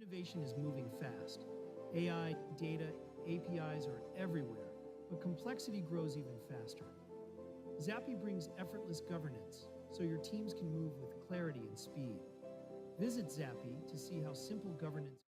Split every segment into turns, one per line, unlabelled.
Innovation is moving fast. AI, data, APIs are everywhere, but complexity grows even faster. 𝗟𝗡𝗡 brings effortless governance, so your teams can move with clarity and speed. Visit 𝗟𝗡𝗡 to see how simple governance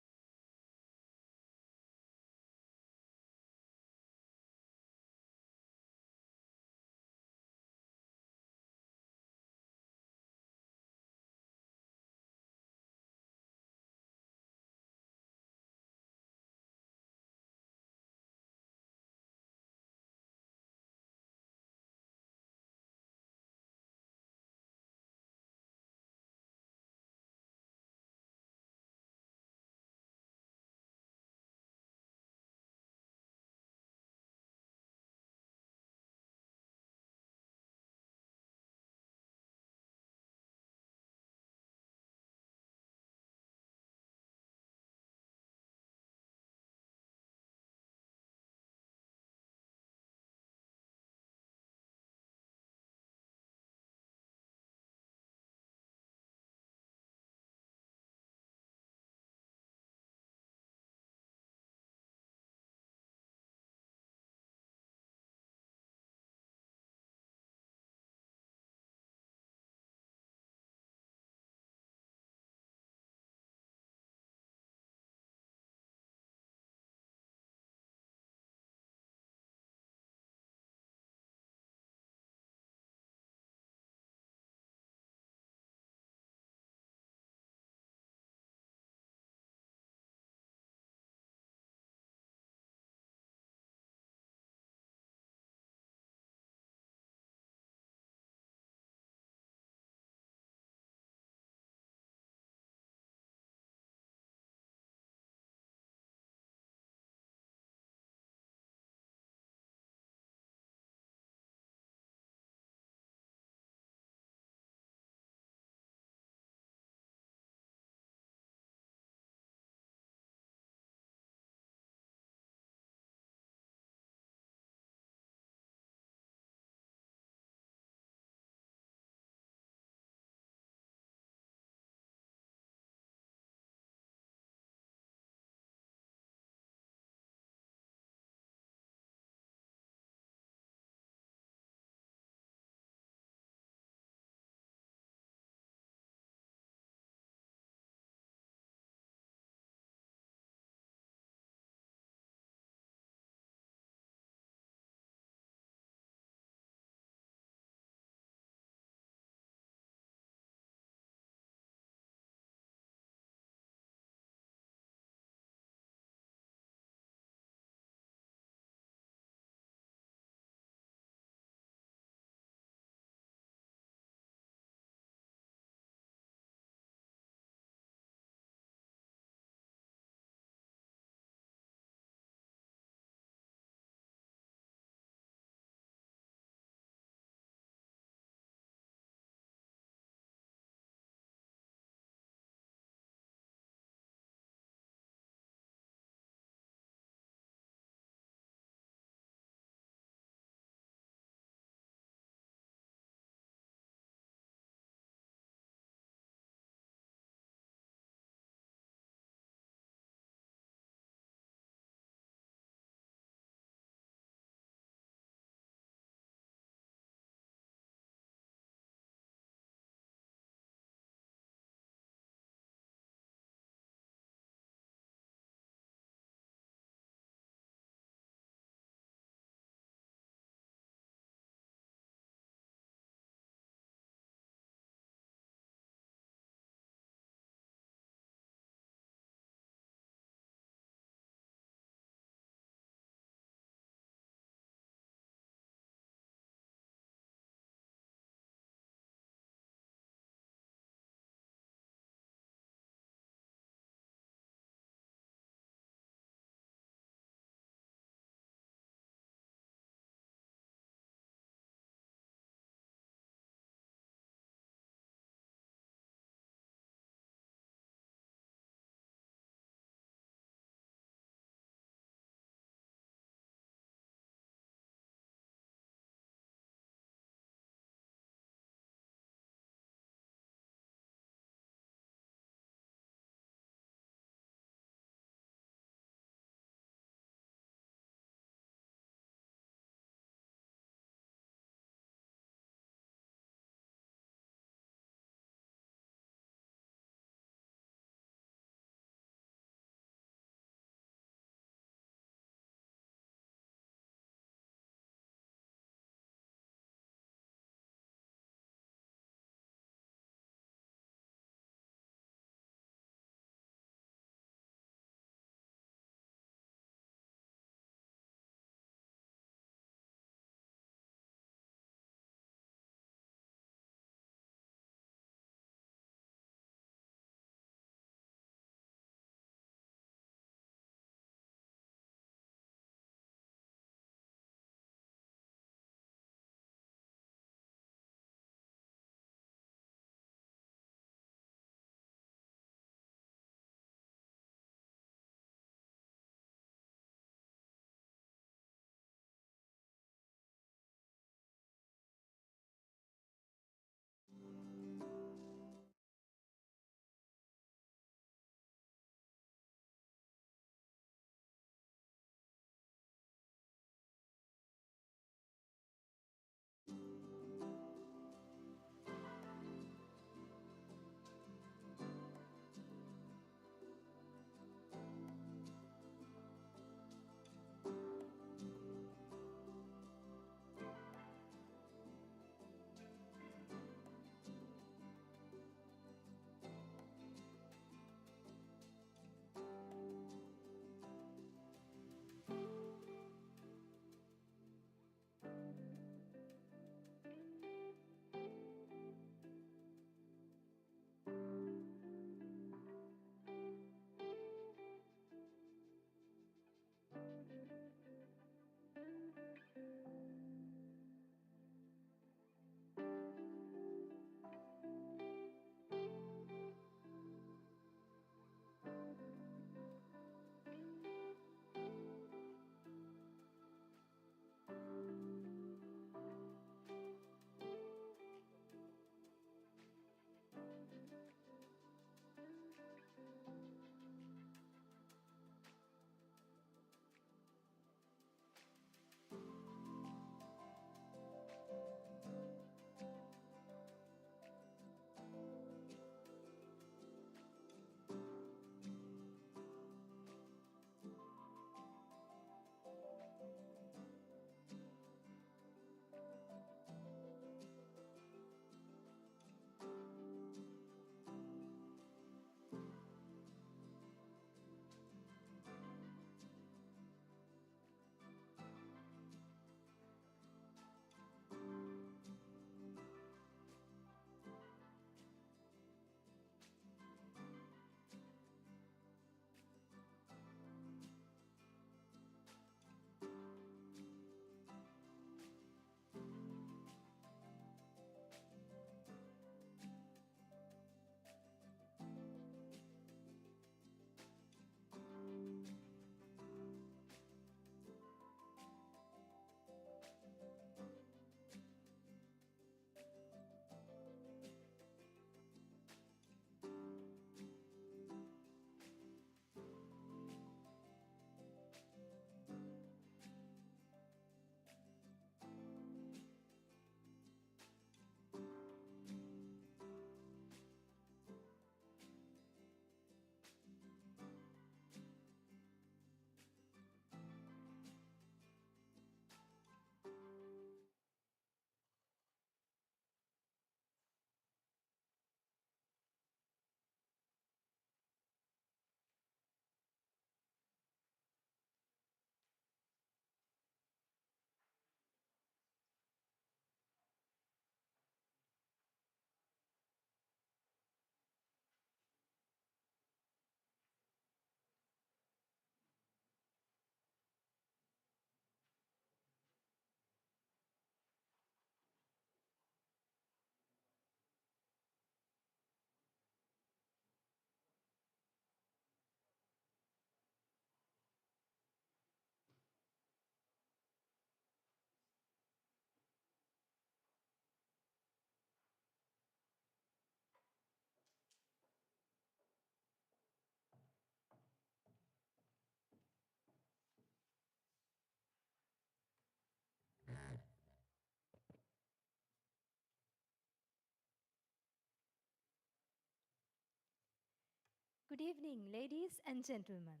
Good evening, ladies and gentlemen,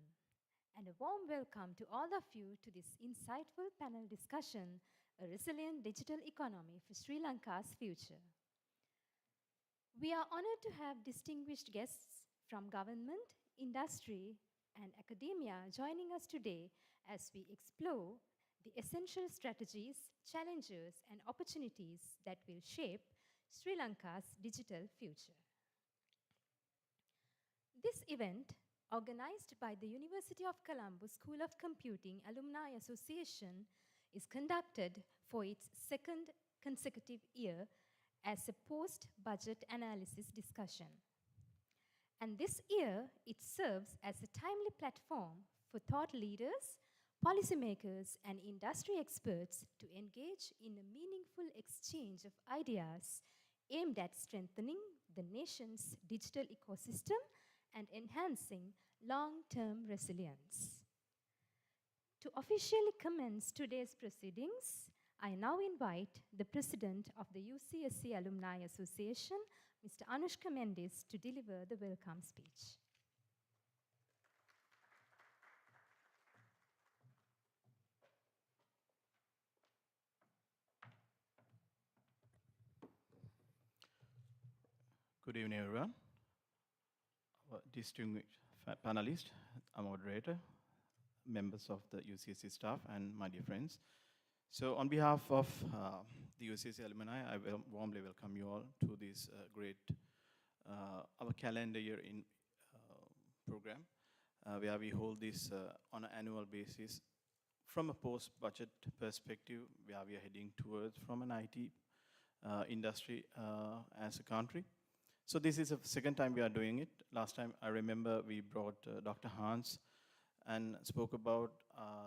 and a warm welcome to all of you to this insightful panel discussion, A Resilient Digital Economy for Sri Lanka's Future. We are honored to have distinguished guests from government, industry, and academia joining us today as we explore the essential strategies, challenges, and opportunities that will shape Sri Lanka's digital future. This event, organized by the University of Colombo School of Computing Alumni Association, is conducted for its second consecutive year as a post-budget analysis discussion. And this year, it serves as a timely platform for thought leaders, policymakers, and industry experts to engage in a meaningful exchange of ideas aimed at strengthening the nation's digital ecosystem and enhancing long-term resilience. To officially commence today's proceedings, I now invite the President of the UCSC Alumni Association, Mr. 𝗟𝗘𝗦𝗡𝗅, to deliver the welcome speech.
Good evening, everyone. Distinguished panelists, a moderator, members of the UCSC staff, and my dear friends. So on behalf of the UCSC alumni, I warmly welcome you all to this great our calendar year in program, where we hold this on an annual basis from a post-budget perspective, where we are heading towards from an IT industry as a country. So this is the second time we are doing it. Last time I remember we brought Dr. Hans and spoke about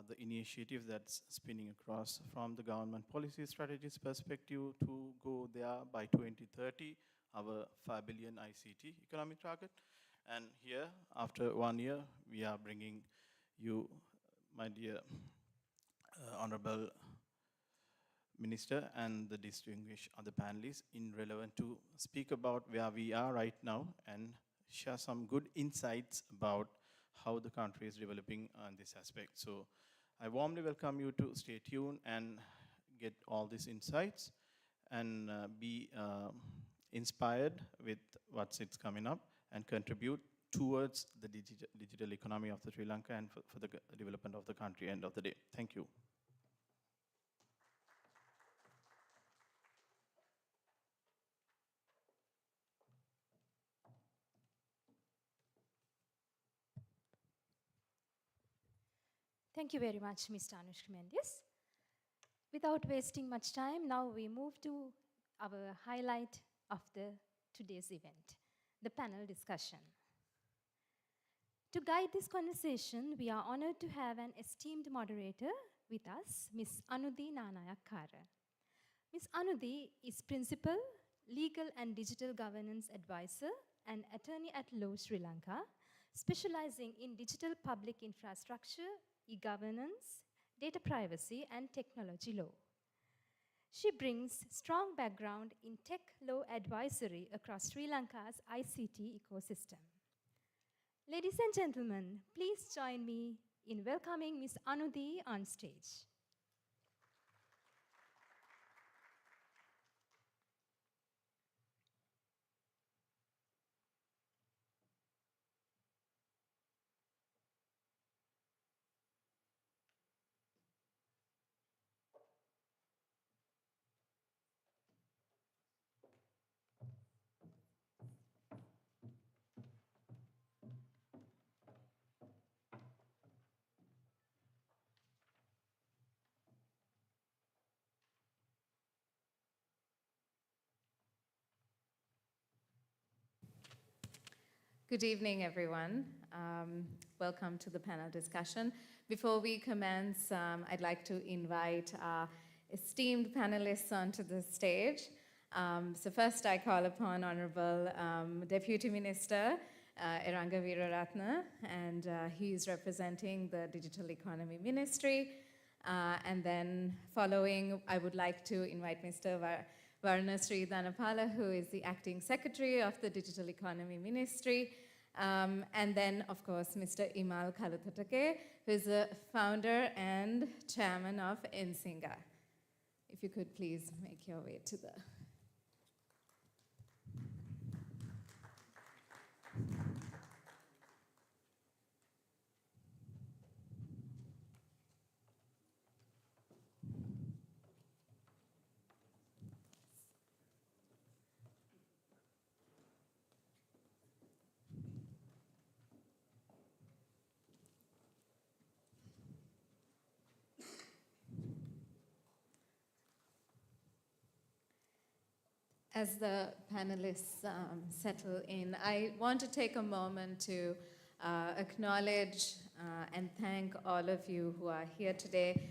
the initiative that's spinning across from the government policy strategies perspective to go there by 2030, our 5 billion ICT economic target. And here, after 1 year, we are bringing you, my dear Honorable Minister and the distinguished other panelists in relevant to speak about where we are right now and share some good insights about how the country is developing on this aspect. So I warmly welcome you to stay tuned and get all these insights and be inspired with what's coming up and contribute towards the digital economy of the Sri Lanka and for the development of the country end of the day. Thank you.
Thank you very much, Mr. 𝗟𝗘𝗦𝗡𝗅. Without wasting much time, now we move to our highlight of today's event, the panel discussion. To guide this conversation, we are honored to have an esteemed moderator with us, Ms. Anudi Nanayakkara. Ms. Anudi is Principal, Legal and Digital Governance Advisor and Attorney at Law, Sri Lanka, specializing in digital public infrastructure, e-governance, data privacy, and technology law. She brings strong background in tech law advisory across Sri Lanka's ICT ecosystem. Ladies and gentlemen, please join me in welcoming Ms. Anudi on stage.
Good evening, everyone. Welcome to the panel discussion. Before we commence, I'd like to invite our esteemed panelists onto the stage. So first, I call upon Honorable Deputy Minister Eranga Weeraratne, and he is representing the Digital Economy Ministry. And then following, I would like to invite Mr. Waruna Sri Dhanapala, who is the Acting Secretary of the Digital Economy Ministry, And then, of course, Mr. Imal Kalutotage, who is the founder and chairman of NCINGA. If you could please make your way to the... As the panelists settle in, I want to take a moment to acknowledge and thank all of you who are here today.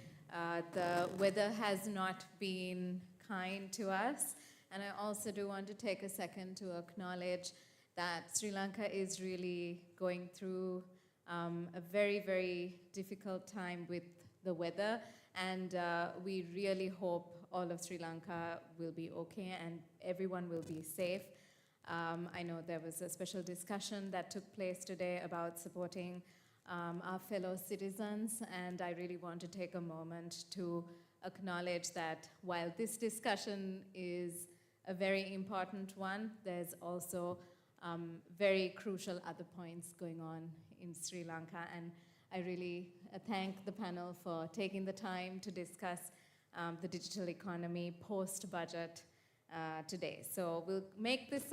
The weather has not been kind to us, and I also do want to take a second to acknowledge that Sri Lanka is really going through a very, very difficult time with the weather, and we really hope all of Sri Lanka will be okay and everyone will be safe. I know there was a special discussion that took place today about supporting our fellow citizens, and I really want to take a moment to acknowledge that while this discussion is a very important one, there's also very crucial other points going on in Sri Lanka, and I really thank the panel for taking the time to discuss the digital economy post-budget today. So we'll make this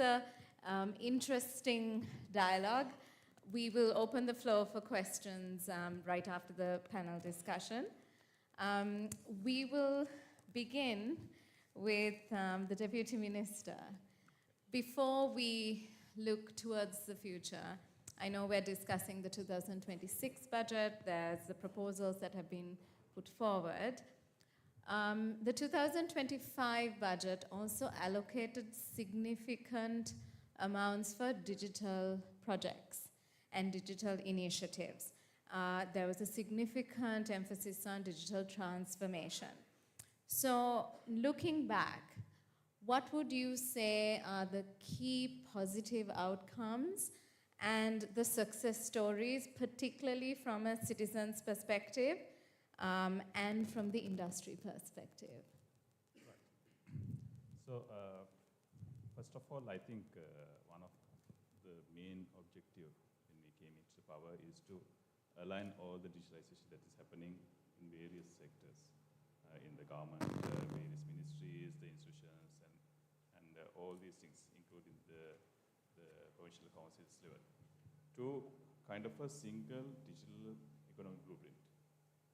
an interesting dialogue. We will open the floor for questions right after the panel discussion. We will begin with the Deputy Minister. Before we look towards the future, I know we're discussing the 2026 budget. There's the proposals that have been put forward. The 2025 budget also allocated significant amounts for digital projects and digital initiatives. There was a significant emphasis on digital transformation. So looking back, what would you say are the key positive outcomes and the success stories, particularly from a citizen's perspective and from the industry perspective?
Right. So, first of all, I think one of the main objectives when we came into power is to align all the digitalization that is happening in various sectors in the government, various ministries, the institutions, and all these things, including the provincial councils level, to kind of a single digital economic blueprint.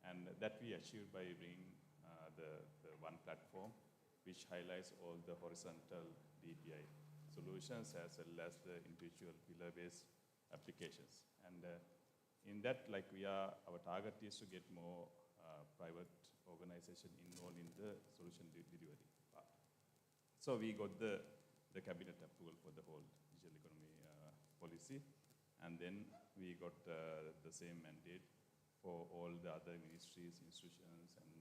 And that we achieved by bringing the one platform, which highlights all the horizontal DPI solutions as well as the individual pillar-based applications. And in that, like our target is to get more private organization involved in the solution delivery part. So we got the cabinet approval for the whole digital economy policy, and then we got the same mandate for all the other ministries, institutions, and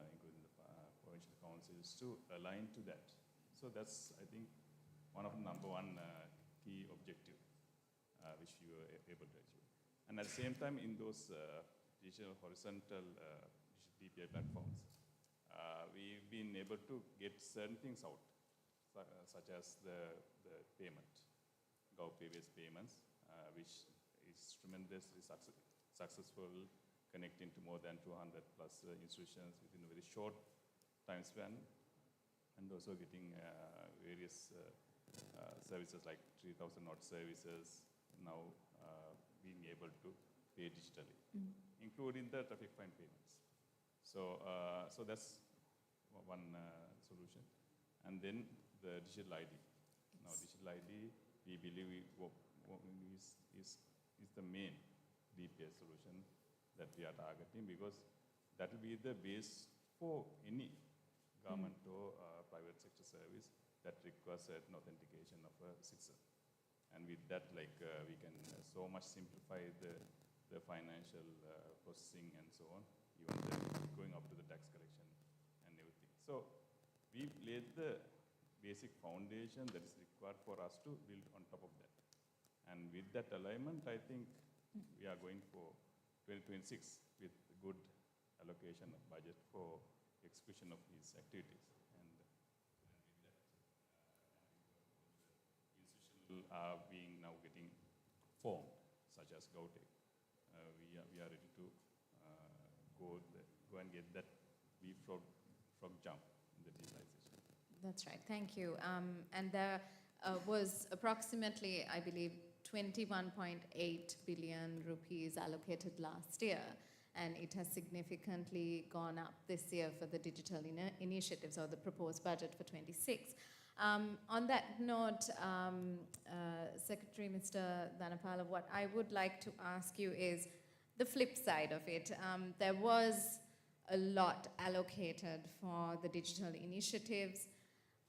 including the provincial councils to align to that. So that's, I think, one of the number one key objective which we were able to achieve. And at the same time, in those digital horizontal DPI platforms, we've been able to get certain things out, such as the payment, GovPay-based payments, which is tremendously successful, connecting to more than 200 plus institutions within a very short time span, and also getting various services like 3,000 odd services now being able to pay digitally, including the traffic fine payments. So, so that's one solution. And then the digital ID. Now, digital ID, we believe is the main DPI solution that we are targeting, because that will be the base for any government or private sector service that requires certain authentication of a citizen. And with that, like we can so much simplify the financial processing and so on, even going up to the tax collection and everything. So we've laid the basic foundation that is required for us to build on top of that. And with that alignment, I think we are going for 2026 with good allocation of budget for execution of these activities. And with that, institutions are being now getting formed, such as GovTech. We are ready to go and get that leapfrog jump in the digitalization.
That's right. Thank you. And there was approximately, I believe, 21.8 billion rupees allocated last year, and it has significantly gone up this year for the digital initiatives or the proposed budget for 26. On that note, Secretary Mr. Dhanapala, what I would like to ask you is the flip side of it. There was a lot allocated for the digital initiatives.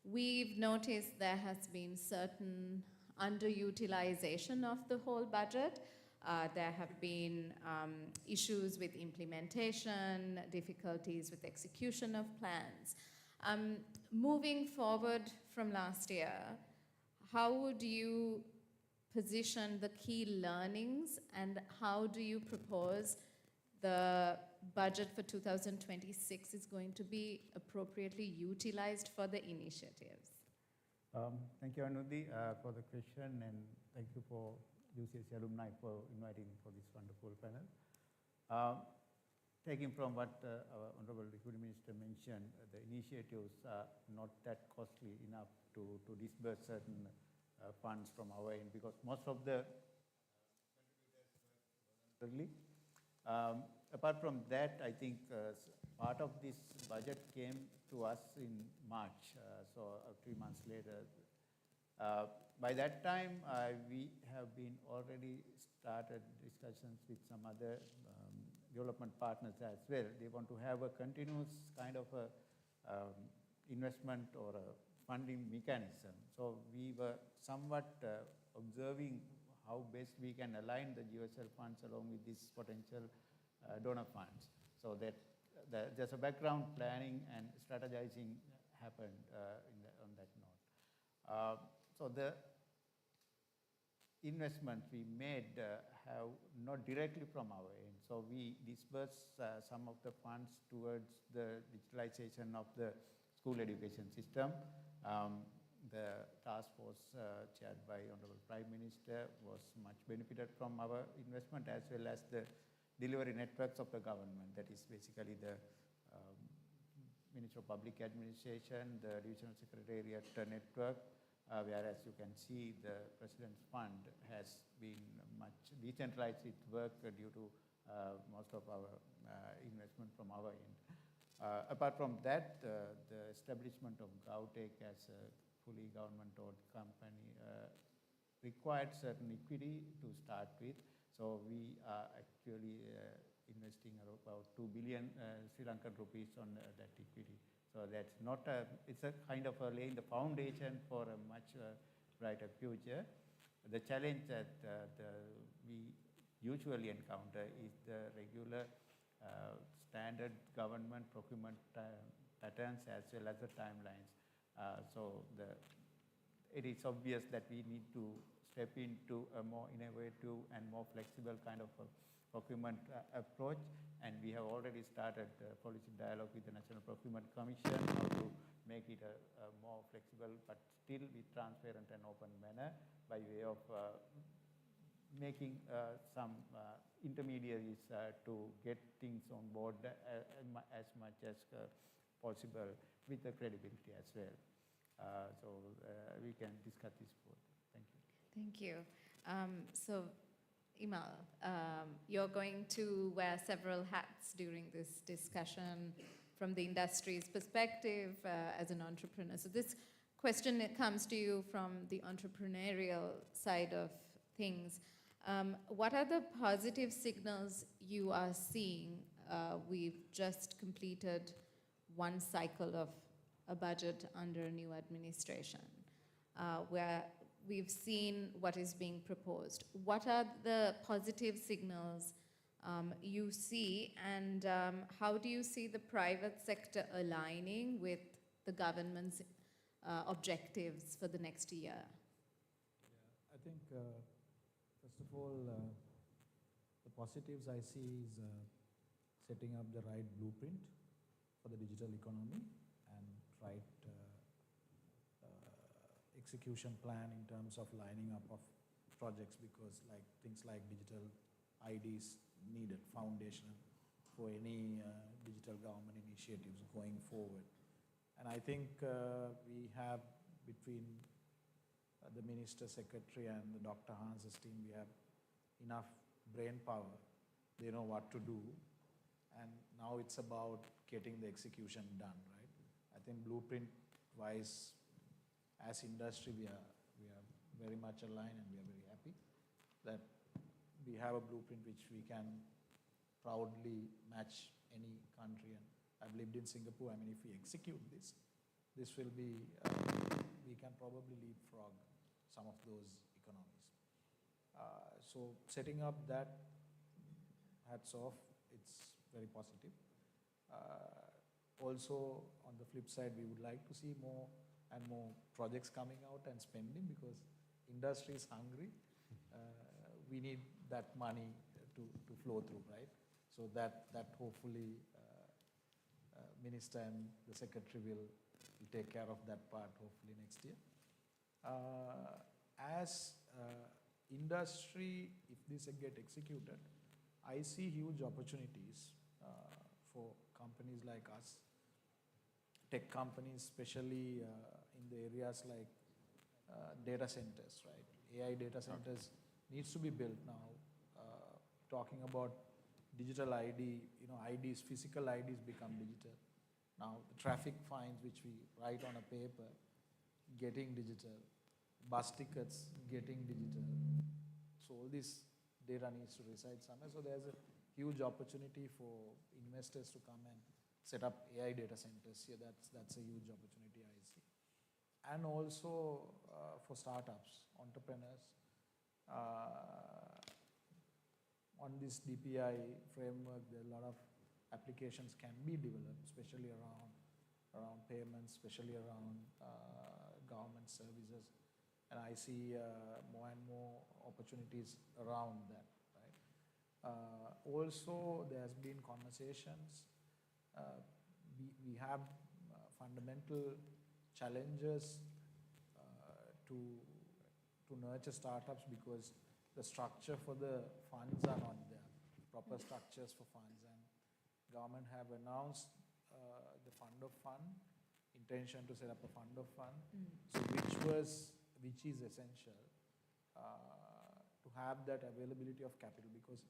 We've noticed there has been certain underutilization of the whole budget. There have been issues with implementation, difficulties with execution of plans. Moving forward from last year, how would you position the key learnings, and how do you propose the budget for 2026 is going to be appropriately utilized for the initiatives?
Thank you, Anudi, for the question, and thank you for UCSC Alumni for inviting me for this wonderful panel. Taking from what our Honorable Deputy Minister mentioned, the initiatives are not that costly enough to disburse certain funds from our end, because most of the contributors work. Apart from that, I think part of this budget came to us in March, so 3 months later. By that time, we have been already started discussions with some other development partners as well. They want to have a continuous kind of a, investment or a funding mechanism. So we were somewhat observing how best we can align the GSL funds along with these potential donor funds, so that there's a background planning and strategizing happened on that note. So the investments we made have not directly from our end. So we disperse some of the funds towards the digitalization of the school education system. The task force chaired by Honorable Prime Minister was much benefited from our investment, as well as the delivery networks of the government. That is basically the Ministry of Public Administration, the Divisional Secretariat network, whereas you can see the President's Fund has been much decentralized its work due to most of our investment from our end. Apart from that, the establishment of GovTech as a fully government-owned company required certain equity to start with. So we are actually investing about 2 billion Sri Lankan rupees on that equity. So that's not a, it's a kind of laying the foundation for a much brighter future. The challenge that we usually encounter is the regular standard government procurement patterns as well as the timelines. So it is obvious that we need to step into a more innovative and more flexible kind of a procurement approach, and we have already started policy dialogue with the National Procurement Commission how to make it a more flexible but still be transparent and open manner by way of making some intermediaries to get things on board as much as possible with the credibility as well. So we can discuss this further. Thank you.
Thank you. So, Imal, you're going to wear several hats during this discussion from the industry's perspective as an entrepreneur. So this question, it comes to you from the entrepreneurial side of things. What are the positive signals you are seeing? We've just completed one cycle of a budget under a new administration, where we've seen what is being proposed. What are the positive signals you see, and how do you see the private sector aligning with the government's objectives for the next year?
Yeah, I think First of all, the positives I see is setting up the right blueprint for the digital economy and right execution plan in terms of lining up of projects, because things like digital IDs needed foundational for any digital government initiatives going forward. And I think we have between the Minister Secretary and the Dr. Hans's team, we have enough brain power. They know what to do. And now it's about getting the execution done, right? I think blueprint-wise, as industry, we are very much aligned, and we are very happy that we have a blueprint which we can proudly match any country. And I've lived in Singapore. I mean, if we execute this will be, we can probably leapfrog some of those economies. So setting up that, hats off, it's very positive. Also, on the flip side, we would like to see more and more projects coming out and spending, because industry is hungry. We need that money to flow through, right? So that hopefully Minister and the Secretary will take care of that part hopefully next year. As industry, if this get executed, I see huge opportunities for companies like us, tech companies, especially in the areas like data centers, right? AI data centers needs to be built now. Talking about digital ID, IDs, physical IDs become digital. Now the traffic fines which we write on a paper, getting digital. Bus tickets, getting digital. So all this data needs to reside somewhere. So there's a huge opportunity for investors to come and set up AI data centers here. That's a huge opportunity I see. And also for startups, entrepreneurs. On this DPI framework, there are a lot of applications can be developed, especially around payments, especially around government services. And I see more and more opportunities around that, right? Also, there has been conversations. We have fundamental challenges to nurture startups, because the structure for the funds are not there, proper structures for funds. And government have announced the fund of fund, intention to set up a fund of fund, so which is essential to have that availability of capital, because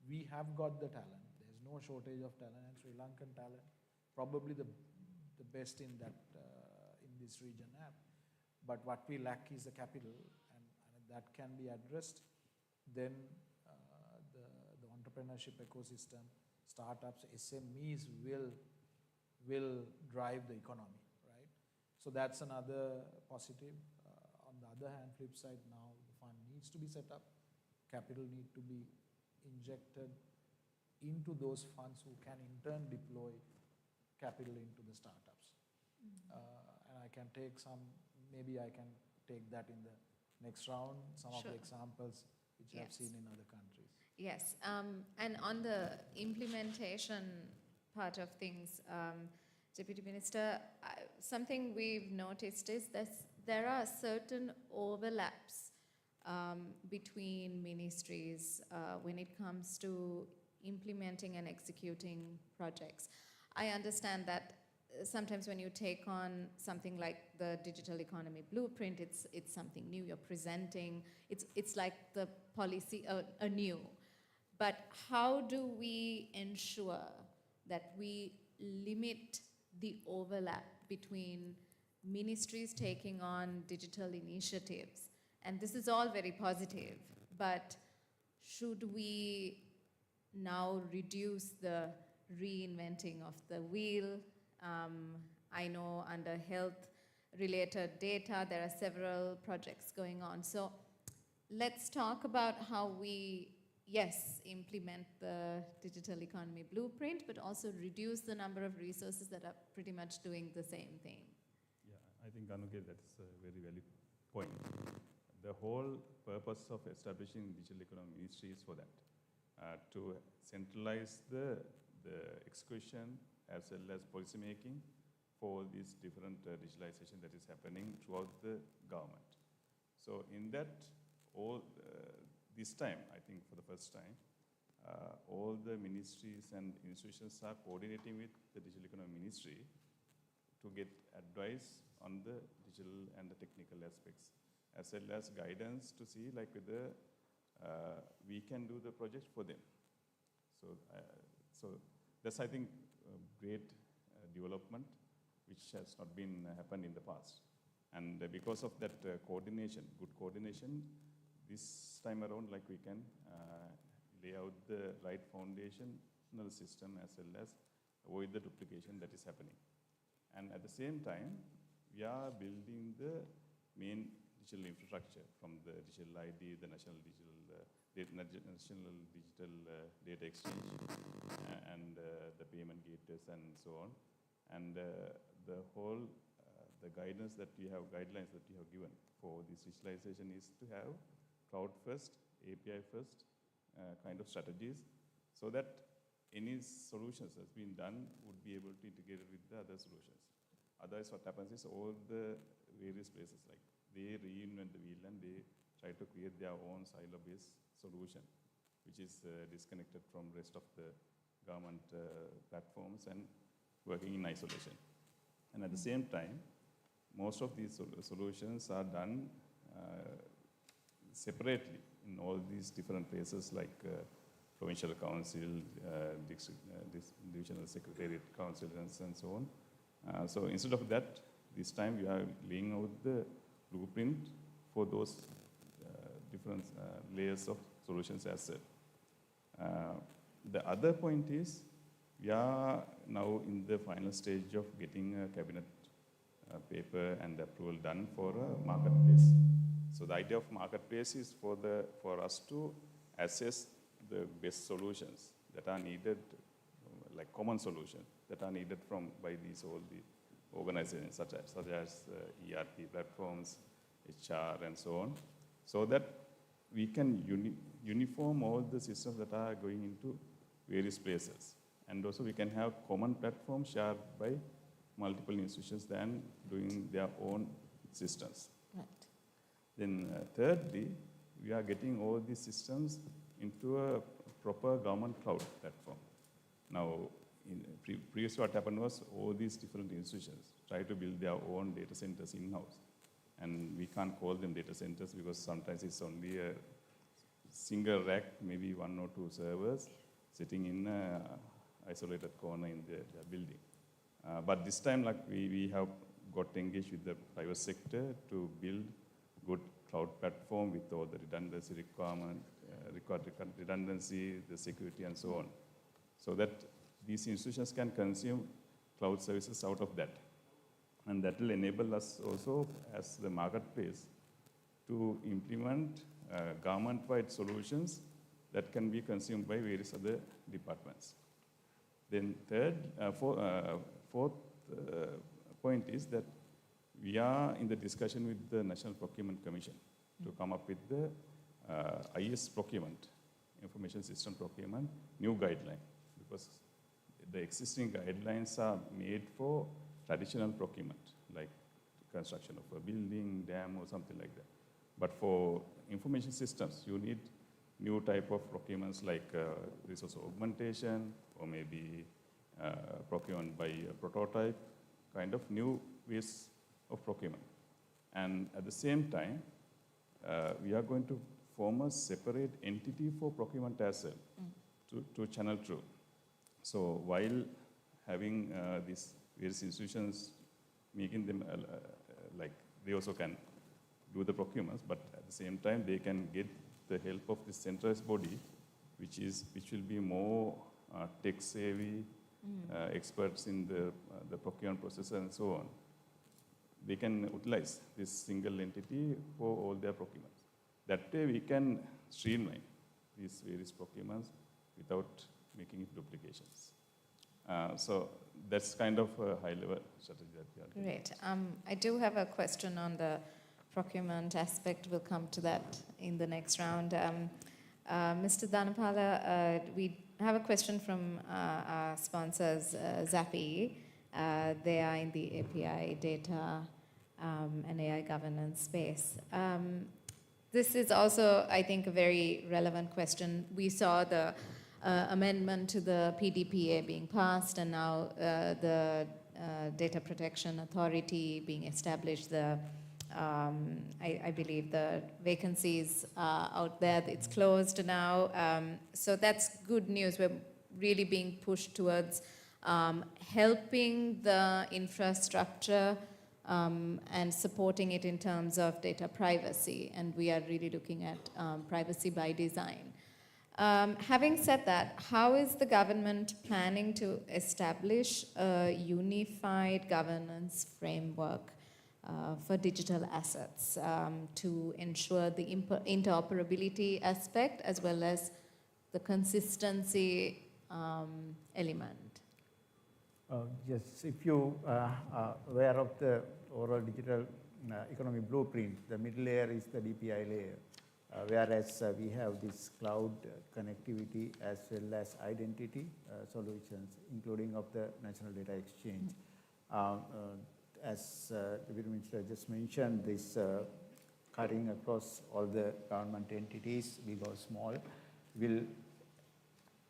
we have got the talent. There's no shortage of talent, and Sri Lankan talent, probably the best in that in this region have. But what we lack is the capital, and that can be addressed. Then the entrepreneurship ecosystem, startups, SMEs will drive the economy, right? So that's another positive. On the other hand, flip side, now the fund needs to be set up. Capital need to be injected into those funds who can in turn deploy capital into the startups. And I can take maybe I can take that in the next round, some of the examples which I've seen in other countries.
Yes, and on the implementation part of things, Deputy Minister, something we've noticed is that there are certain overlaps between ministries when it comes to implementing and executing projects. I understand that sometimes when you take on something like the digital economy blueprint, it's something new you're presenting. It's like the policy anew. But how do we ensure that we limit the overlap between ministries taking on digital initiatives? And this is all very positive, but should we now reduce the reinventing of the wheel? I know under health-related data, there are several projects going on. So let's talk about how we, implement the digital economy blueprint, but also reduce the number of resources that are pretty much doing the same thing.
Yeah, I think, Anudi, that's a very valid point. the whole purpose of establishing Digital Economy Ministry is for that, to centralize the execution as well as policy making for this different digitalization that is happening throughout the government. So in that, this time, I think for the first time, all the ministries and institutions are coordinating with the Digital Economy Ministry to get advice on the digital and the technical aspects, as well as guidance to see like whether we can do the project for them. So that's, I think, a great development which has not been happened in the past. And because of that coordination, good coordination, this time around, like we can lay out the right foundational system as well as avoid the duplication that is happening. And at the same time, we are building the main digital infrastructure from the digital ID, the national digital data exchange, and the payment gateways and so on. And the whole the guidance that we have, guidelines that we have given for this digitalization is to have cloud first, API first kind of strategies, so that any solutions that's been done would be able to integrate with the other solutions. Otherwise, what happens is all the various places, like they reinvent the wheel and they try to create their own silo-based solution, which is disconnected from rest of the government platforms and working in isolation. And at the same time, most of these solutions are done separately in all these different places like provincial council, divisional secretariat councils and so on. So instead of that, this time we are laying out the blueprint for those different layers of solutions as well. The other point is, we are now in the final stage of getting a cabinet paper and approval done for a marketplace. So the idea of marketplace is for us to assess the best solutions that are needed, like common solutions that are needed by all the organizations such as ERP platforms, HR and so on, so that we can uniform all the systems that are going into various places. And also we can have common platforms shared by multiple institutions than doing their own systems.
Right.
Then thirdly, we are getting all these systems into a proper government cloud platform. Now, previously what happened was all these different institutions try to build their own data centers in-house. And we can't call them data centers because sometimes it's only a single rack, maybe 1 or 2 servers sitting in an isolated corner in their building. But this time, like we have got engaged with the private sector to build good cloud platform with all the redundancy requirement, redundancy, the security and so on, so that these institutions can consume cloud services out of that. And that will enable us also as the marketplace to implement government-wide solutions that can be consumed by various other departments. Then fourth point is that we are in the discussion with the National Procurement Commission to come up with the IS procurement, Information System Procurement, new guideline, because the existing guidelines are made for traditional procurement, like construction of a building, dam, or something like that. But for information systems, you need new type of procurements like resource augmentation, or maybe procurement by a prototype, kind of new ways of procurement. And at the same time, we are going to form a separate entity for procurement as well, to channel through. So while having these various institutions, making them like they also can do the procurements, but at the same time they can get the help of this centralized body, which will be more tech-savvy, experts in the procurement process and so on. They can utilize this single entity for all their procurements. That way we can streamline these various procurements without making it duplications. So that's kind of a high-level strategy that we are doing.
Great. I do have a question on the procurement aspect. We'll come to that in the next round. Mr. Dhanapala, we have a question from our sponsors, 𝗟𝗘𝗢𝗡𝗢𝗡. They are in the API data and AI governance space. This is also, I think, a very relevant question. We saw the amendment to the PDPA being passed, and now the Data Protection Authority being established. I believe the vacancies are out there. It's closed now. So that's good news. We're really being pushed towards helping the infrastructure and supporting it in terms of data privacy. And we are really looking at privacy by design. Having said that, how is the government planning to establish a unified governance framework for digital assets to ensure the interoperability aspect as well as the consistency element?
Yes, if you are aware of the overall digital economy blueprint, the middle layer is the DPI layer. Whereas we have this cloud connectivity as well as identity solutions, including of the National Data Exchange. As the Minister just mentioned, this cutting across all the government entities, big or small, will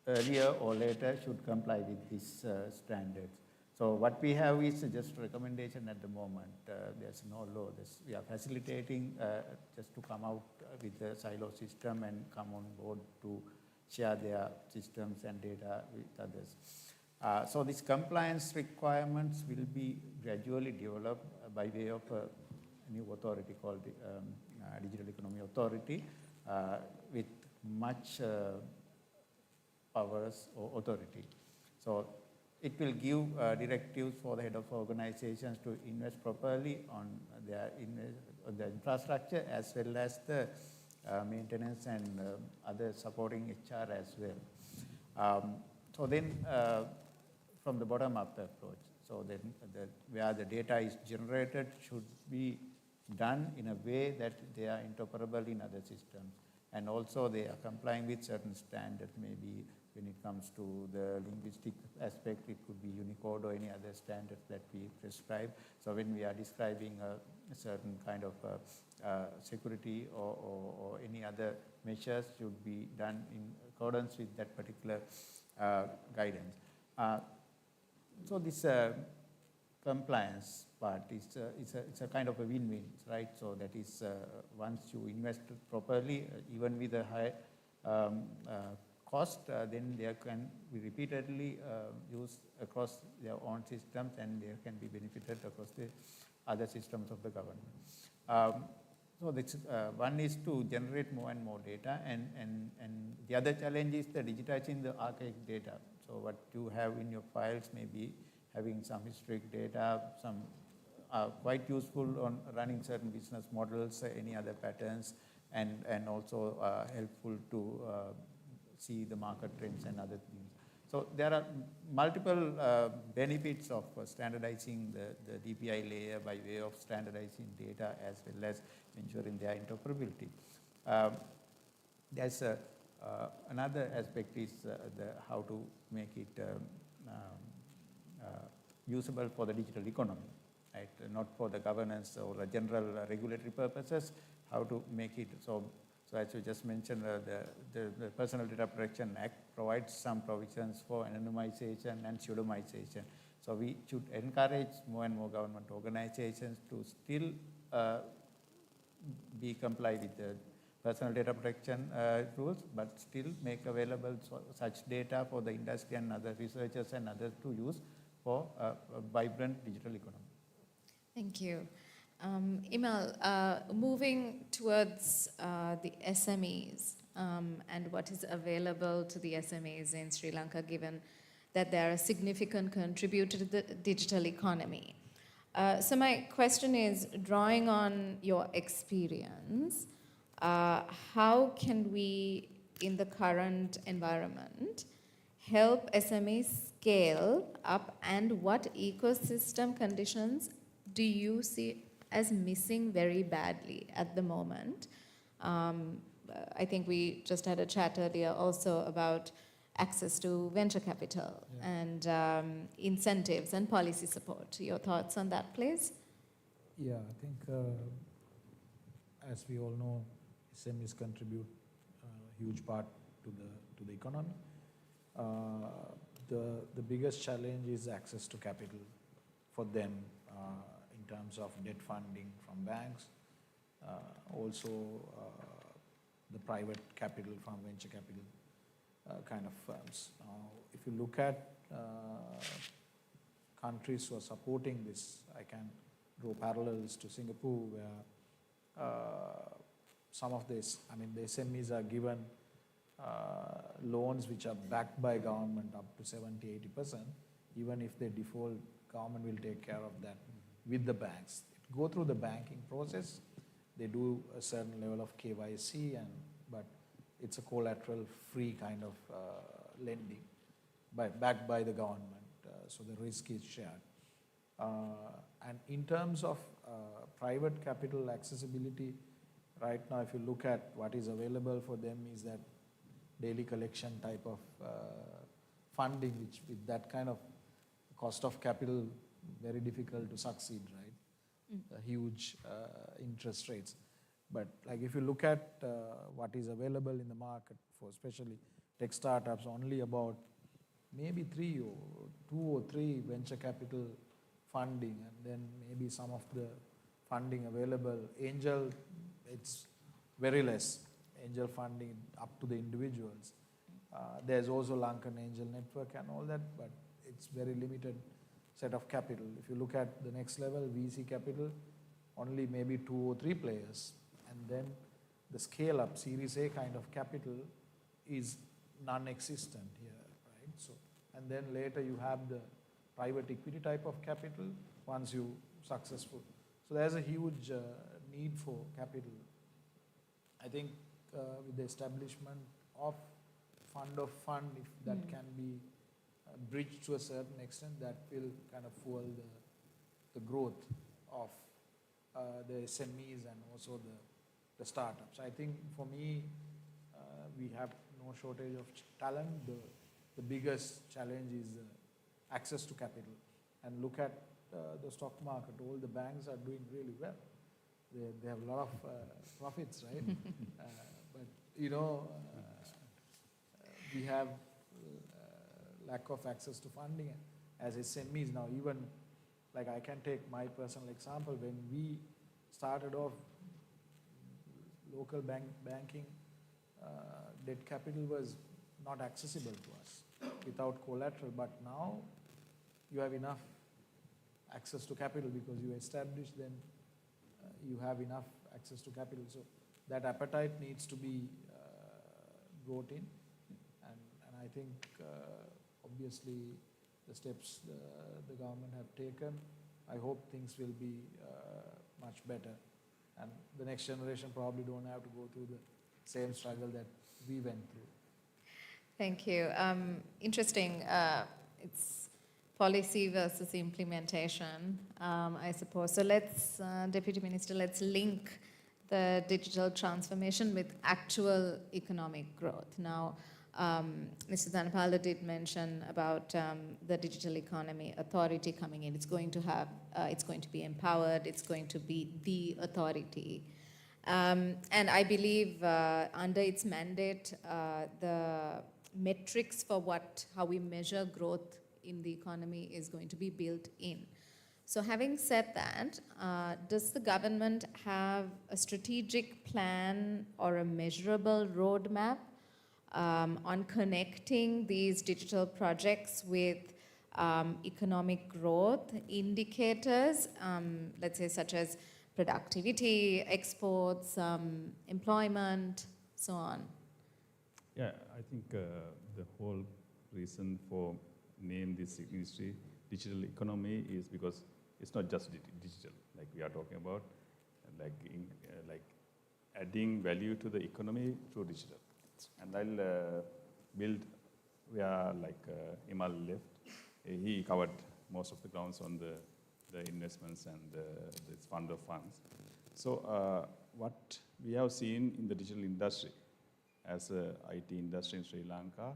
earlier or later should comply with these standards. So what we have is just recommendation at the moment. There's no law. We are facilitating just to come out with the silo system and come on board to share their systems and data with others. So these compliance requirements will be gradually developed by way of a new authority called the Digital Economy Authority with much powers or authority. So it will give directives for the head of organizations to invest properly on their infrastructure as well as the maintenance and other supporting HR as well. So then from the bottom-up approach, so then where the data is generated should be done in a way that they are interoperable in other systems. And also they are complying with certain standards, maybe when it comes to the linguistic aspect, it could be Unicode or any other standards that we prescribe. So when we are describing a certain kind of security or any other measures should be done in accordance with that particular guidance. So this compliance part is it's a kind of a win-win, right? So that is once you invest properly, even with a high cost, then they can be repeatedly used across their own systems and they can be benefited across the other systems of the government. So this, one is to generate more and more data, and the other challenge is the digitizing the archaic data. So what you have in your files may be having some historic data, some are quite useful on running certain business models, any other patterns, and also helpful to see the market trends and other things. So there are multiple benefits of standardizing the DPI layer by way of standardizing data as well as ensuring their interoperability. There's another aspect is how to make it usable for the digital economy, right? Not for the governance or the general regulatory purposes, how to make it so as you just mentioned, the Personal Data Protection Act provides some provisions for anonymization and pseudonymization. So we should encourage more and more government organizations to still be complied with the personal data protection rules, but still make available such data for the industry and other researchers and others to use for a vibrant digital economy.
Thank you. Imal, moving towards the SMEs and what is available to the SMEs in Sri Lanka, given that they are a significant contributor to the digital economy. So my question is, drawing on your experience, how can we, in the current environment, help SMEs scale up, and what ecosystem conditions do you see as missing very badly at the moment. I think we just had a chat earlier also about access to venture capital and incentives and policy support. Your thoughts on that, please?
Yeah, I think as we all know, SMEs contribute a huge part to the economy. The biggest challenge is access to capital for them in terms of debt funding from banks, also the private capital from venture capital kind of firms. If you look at countries who are supporting this, I can draw parallels to Singapore, where some of this, I mean, the SMEs are given loans which are backed by government up to 70–80%. Even if they default, government will take care of that with the banks. Go through the banking process. They do a certain level of KYC, but it's a collateral-free kind of lending, backed by the government, so the risk is shared. And in terms of private capital accessibility, right now, if you look at what is available for them, is that daily collection type of funding, which with that kind of cost of capital, very difficult to succeed, right? Huge interest rates. But like if you look at what is available in the market for especially tech startups, only about maybe 2 or 3 venture capital funding, and then maybe some of the funding available. Angel, it's very less. Angel funding up to the individuals. There's also Lankan Angel Network and all that, but it's very limited set of capital. If you look at the next level, VC capital, only maybe 2 or 3 players. And then the scale up, Series A kind of capital is non-existent here, right? So, and then later you have the private equity type of capital once you successful. So there's a huge need for capital. I think with the establishment of fund of fund, if that can be bridged to a certain extent, that will kind of fuel the growth of the SMEs and also the startups. I think for me, we have no shortage of talent. The biggest challenge is access to capital. And look at the stock market. All the banks are doing really well. They have a lot of profits, right? But you know, we have lack of access to funding as SMEs now. Even like I can take my personal example. When we started off, local banking debt capital was not accessible to us without collateral. But now you have enough access to capital because you establish, then you have enough access to capital. So that appetite needs to be brought in. And I think obviously the steps the government have taken, I hope things will be much better. And the next generation probably don't have to go through the same struggle that we went through.
Thank you. Interesting. It's policy versus implementation, I suppose. So let's, Deputy Minister, let's link the digital transformation with actual economic growth. Now, Mr. Dhanapala did mention about the Digital Economy Authority coming in. It's going to have, it's going to be empowered. It's going to be the authority. And I believe under its mandate, the metrics for how we measure growth in the economy is going to be built in. So having said that, does the government have a strategic plan or a measurable roadmap on connecting these digital projects with economic growth indicators, let's say such as productivity, exports, employment, so on?
Yeah, I think the whole reason for name this ministry digital economy is because it's not just digital, like we are talking about, like adding value to the economy through digital. And I'll build where like Imal left. He covered most of the grounds on the the investments and this fund of funds. So what we have seen in the digital industry, as a IT industry in Sri Lanka,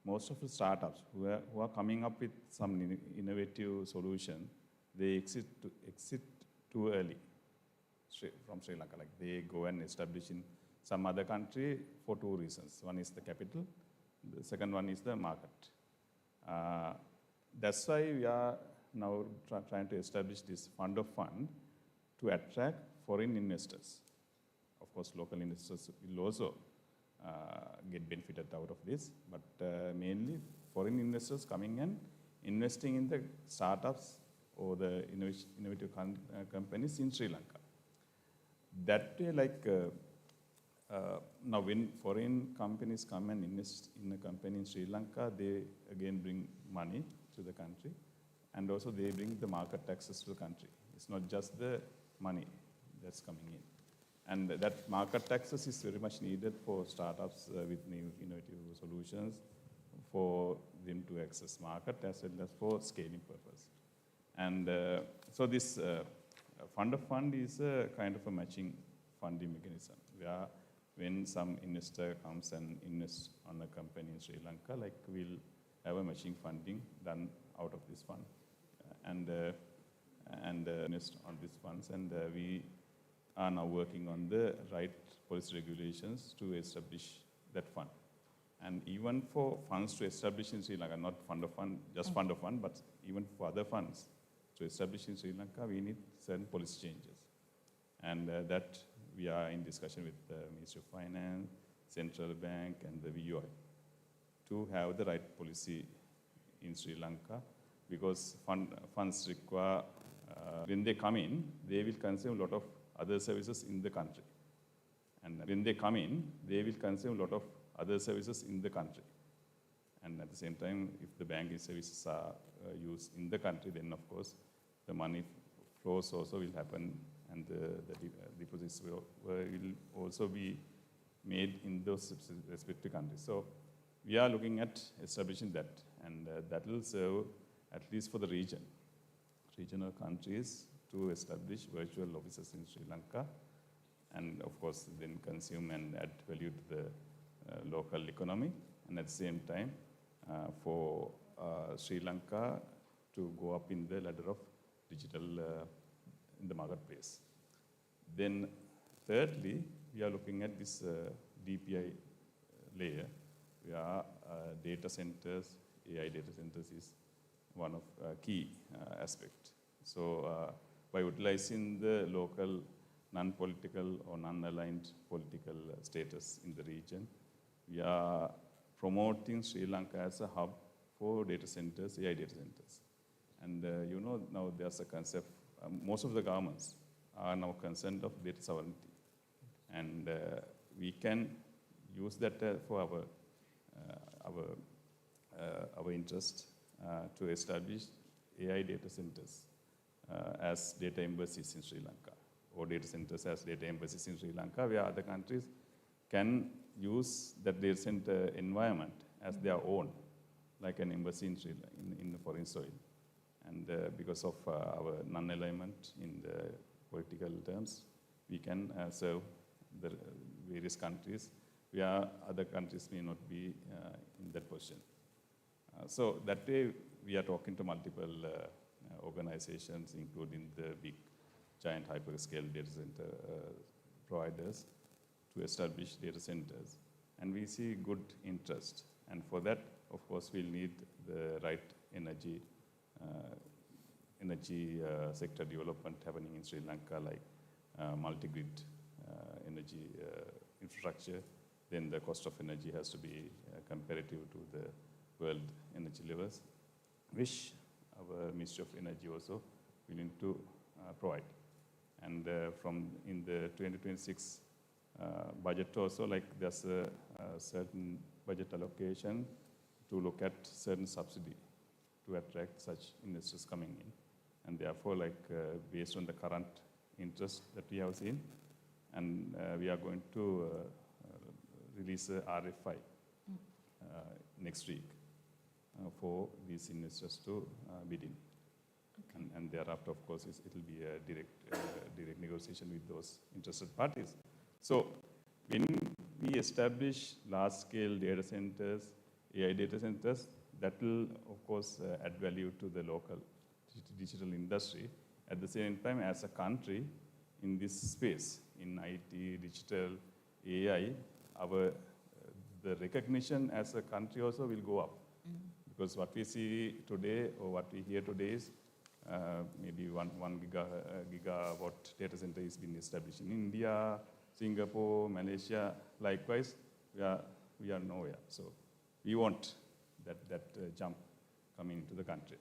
most of the startups who are coming up with some innovative solution, they exit too early from Sri Lanka. Like they go and establish in some other country for two reasons. One is the capital, the second one is the market. That's why we are now trying to establish this fund of fund to attract foreign investors. Of course, local investors will also get benefited out of this, but mainly foreign investors coming and investing in the startups or the innovative companies in Sri Lanka. That way, like now when foreign companies come and invest in a company in Sri Lanka, they again bring money to the country, and also they bring the market access to the country. It's not just the money that's coming in. And that market access is very much needed for startups with new innovative solutions, for them to access market as well as for scaling purpose. And so this fund of fund is a kind of a matching funding mechanism, where when some investor comes and invests on a company in Sri Lanka, like we'll have a matching funding done out of this fund, and invest on these funds, and we are now working on the right policy regulations to establish that fund. And even for funds to establish in Sri Lanka, not fund of fund, just fund of fund, but even for other funds to establish in Sri Lanka, we need certain policy changes. And that we are in discussion with the Ministry of Finance, Central Bank, and the VUI to have the right policy in Sri Lanka, because funds require, when they come in, they will consume a lot of other services in the country. And when they come in, they will consume a lot of other services in the country. And at the same time, if the banking services are used in the country, then of course the money flows also will happen, and the deposits will also be made in those respective countries. So we are looking at establishing that, and that will serve at least for the regional countries to establish virtual offices in Sri Lanka, and of course then consume and add value to the local economy, and at the same time for Sri Lanka to go up in the ladder of digital in the marketplace. Then thirdly, we are looking at this DPI layer, where data centers, AI data centers is one of key aspect. So by utilizing the local non-political or non-aligned political status in the region, we are promoting Sri Lanka as a hub for data centers, AI data centers. And you know, now there's a concept, most of the governments are now concerned of data sovereignty. And we can use that for our interest to establish AI data centers as data embassies in Sri Lanka, or data centers as data embassies in Sri Lanka, where other countries can use that data center environment as their own, like an embassy in foreign soil. And because of our non-alignment in the political terms, we can serve the various countries where other countries may not be in that position. So that way, we are talking to multiple organizations, including the big giant hyperscale data center providers, to establish data centers. And we see good interest. And for that, of course, we'll need the right energy sector development happening in Sri Lanka, like multi-grid energy infrastructure. Then the cost of energy has to be comparative to the world energy levels, which our Ministry of Energy also willing to provide. And in the 2026 budget also, like there's a certain budget allocation to look at certain subsidy to attract such investors coming in. And therefore, like based on the current interest that we have seen, and we are going to release a RFI next week for these investors to bid in. And thereafter, of course, it will be a direct negotiation with those interested parties. So when we establish large-scale data centers, AI data centers, that will, of course, add value to the local digital industry. At the same time, as a country in this space, in IT, digital, AI, the recognition as a country also will go up. Because what we see today, or what we hear today is, maybe one gigawatt data center is being established in India, Singapore, Malaysia. Likewise, we are nowhere. So we want that jump coming into the country.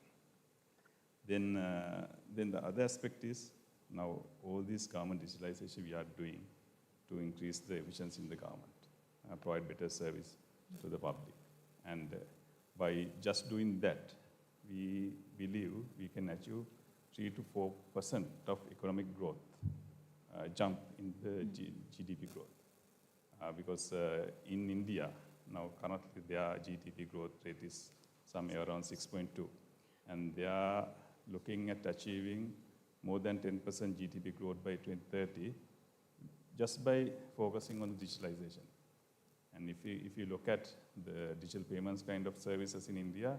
Then the other aspect is, now all this government digitalization we are doing to increase the efficiency in the government, provide better service to the public. And by just doing that, we believe we can achieve 3 to 4% of economic growth, jump in the GDP growth. Because in India, now currently their GDP growth rate is somewhere around 6.2. And they are looking at achieving more than 10% GDP growth by 2030, just by focusing on digitalization. And if you look at the digital payments kind of services in India,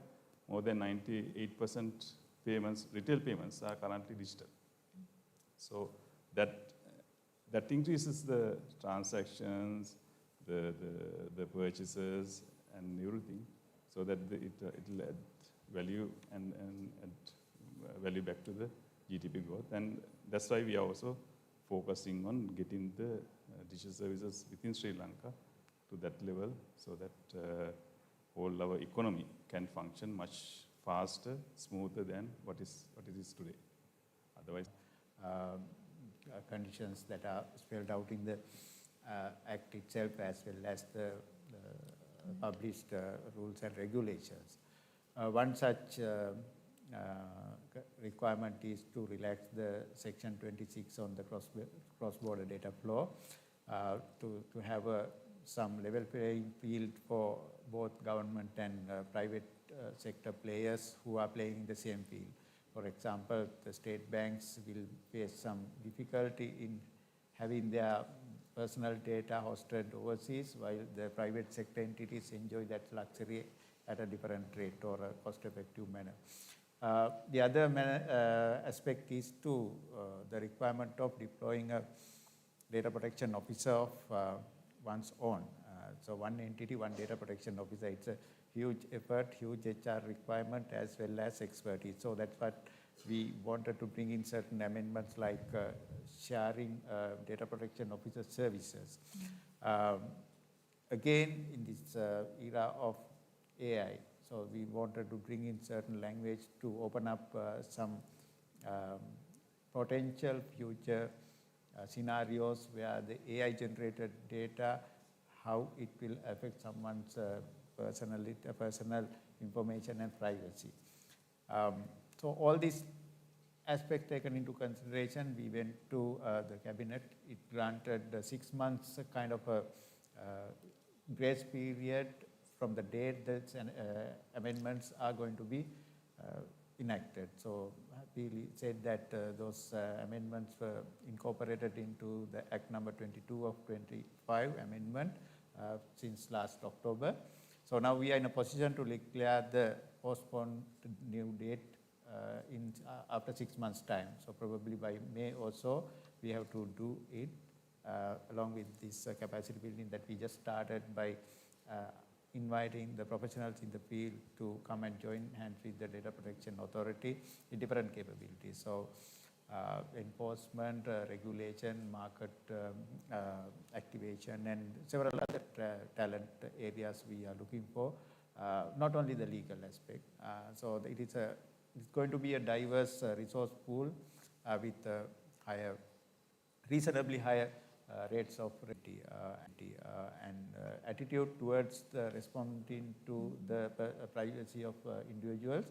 more than 98% payments, retail payments, are currently digital. So that increases the transactions, the purchases, and everything, so that it will add value and add value back to the GDP growth. And that's why we are also focusing on getting the digital services within Sri Lanka to that level, so that all our economy can function much faster, smoother than what it is today. Otherwise,
conditions that are spelled out in the Act itself, as well as the published rules and regulations. One such requirement is to relax the Section 26 on the cross-border data flow, to have some level playing field for both government and private sector players who are playing in the same field. For example, the state banks will face some difficulty in having their personal data hosted overseas, while the private sector entities enjoy that luxury at a different rate or a cost-effective manner. The other aspect is to the requirement of deploying a data protection officer of one's own. So one entity, one data protection officer. It's a huge effort, huge HR requirement, as well as expertise. So that's what we wanted to bring in certain amendments, like sharing data protection officer services. Again, in this era of AI, so we wanted to bring in certain language to open up some potential future scenarios where the AI-generated data, how it will affect someone's personal information and privacy. So all these aspects taken into consideration, we went to the cabinet. It granted 6 months kind of a grace period from the date that amendments are going to be enacted. So we said that those amendments were incorporated into the Act number 22 of 25 amendment since last October. So now we are in a position to declare the postponed new date after 6 months' time. So probably by May or so, we have to do it along with this capacity building that we just started by inviting the professionals in the field to come and join hands with the Data Protection Authority in different capabilities. So enforcement, regulation, market activation, and several other talent areas we are looking for, not only the legal aspect. So it's going to be a diverse resource pool with reasonably higher rates of and attitude towards the responding to the privacy of individuals.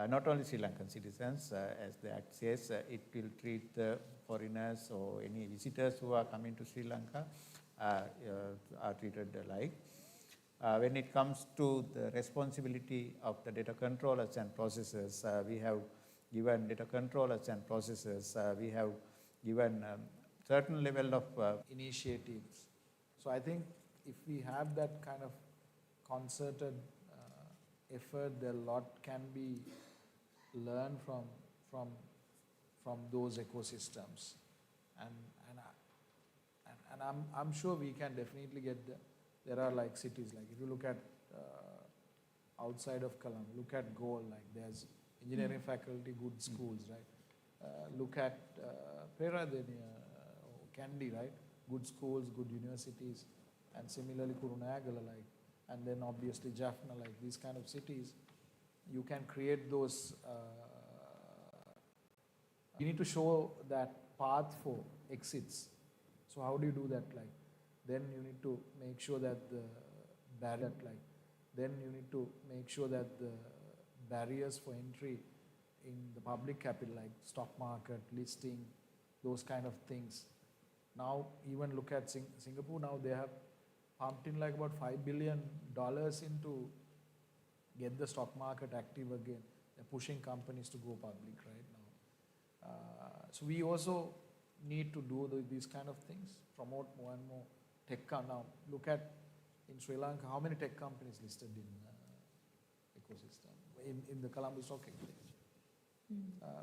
Not only Sri Lankan citizens, as the Act says, it will treat the foreigners or any visitors who are coming to Sri Lanka are treated alike. When it comes to the responsibility of the data controllers and processors, we have given data controllers and processors, we have given certain level of
initiatives. So I think if we have that kind of concerted effort, a lot can be learned from those ecosystems, and I'm sure we can definitely get there are like cities, like if you look at outside of Colombo, look at Goal, like there's engineering faculty, good schools, right? Look at Peradeniya, Kandy, right? Good schools, good universities, and similarly Kurunegala, like, and then obviously Jaffna, like these kind of cities, you can create those. You need to show that path for exits. So how do you do that? Like, then you need to make sure that the barriers for entry in the public capital, like stock market, listing, those kind of things. Now, even look at Singapore. Now they have pumped in like about $5 billion into get the stock market active again. They're pushing companies to go public right now. So we also need to do these kind of things, promote more and more tech. Now look at in Sri Lanka, how many tech companies listed in ecosystem in the Colombo Stock Exchange?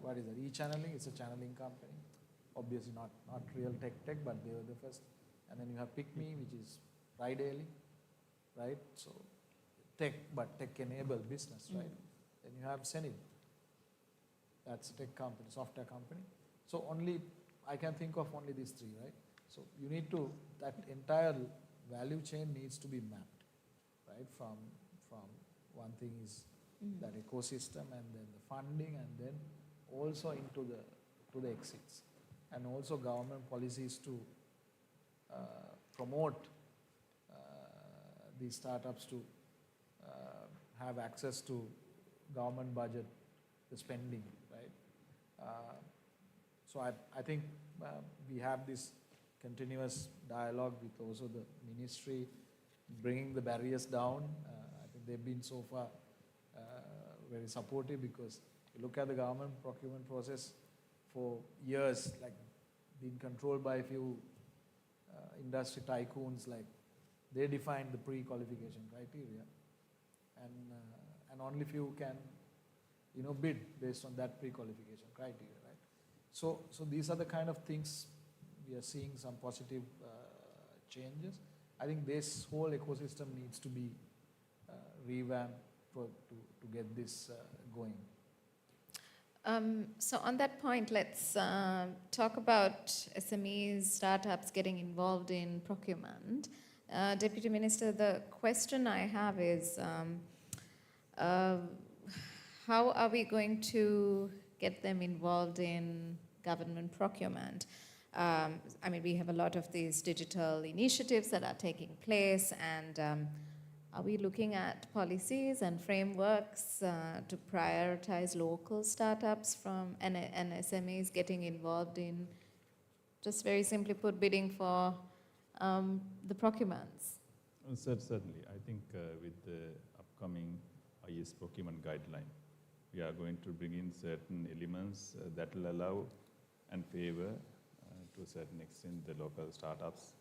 What is that? E-channeling, it's a channeling company. Obviously not real tech, but they were the first. And then you have PickMe, which is ride-hailing, right? So tech, but tech-enabled business, right? Then you have Zenith. That's a tech company, software company. So I can think of only these three, right? So you need to, that entire value chain needs to be mapped, right? From one thing is that ecosystem, and then the funding, and then also into the exits, and also government policies to promote these startups to have access to government budget, the spending, right? So I think we have this continuous dialogue with also the ministry, bringing the barriers down. I think they've been so far very supportive, because you look at the government procurement process for years, like being controlled by a few industry tycoons, like they define the pre-qualification criteria, and only few can, bid based on that pre-qualification criteria, right? So these are the kind of things we are seeing some positive changes. I think this whole ecosystem needs to be revamped to get this going.
So on that point, let's talk about SMEs, startups getting involved in procurement. Deputy Minister, the question I have is, how are we going to get them involved in government procurement? I mean, we have a lot of these digital initiatives that are taking place, and are we looking at policies and frameworks to prioritize local startups and SMEs getting involved in, just very simply put, bidding for the procurements?
Certainly. I think with the upcoming IS procurement guideline, we are going to bring in certain elements that will allow and favor to a certain extent the local startups,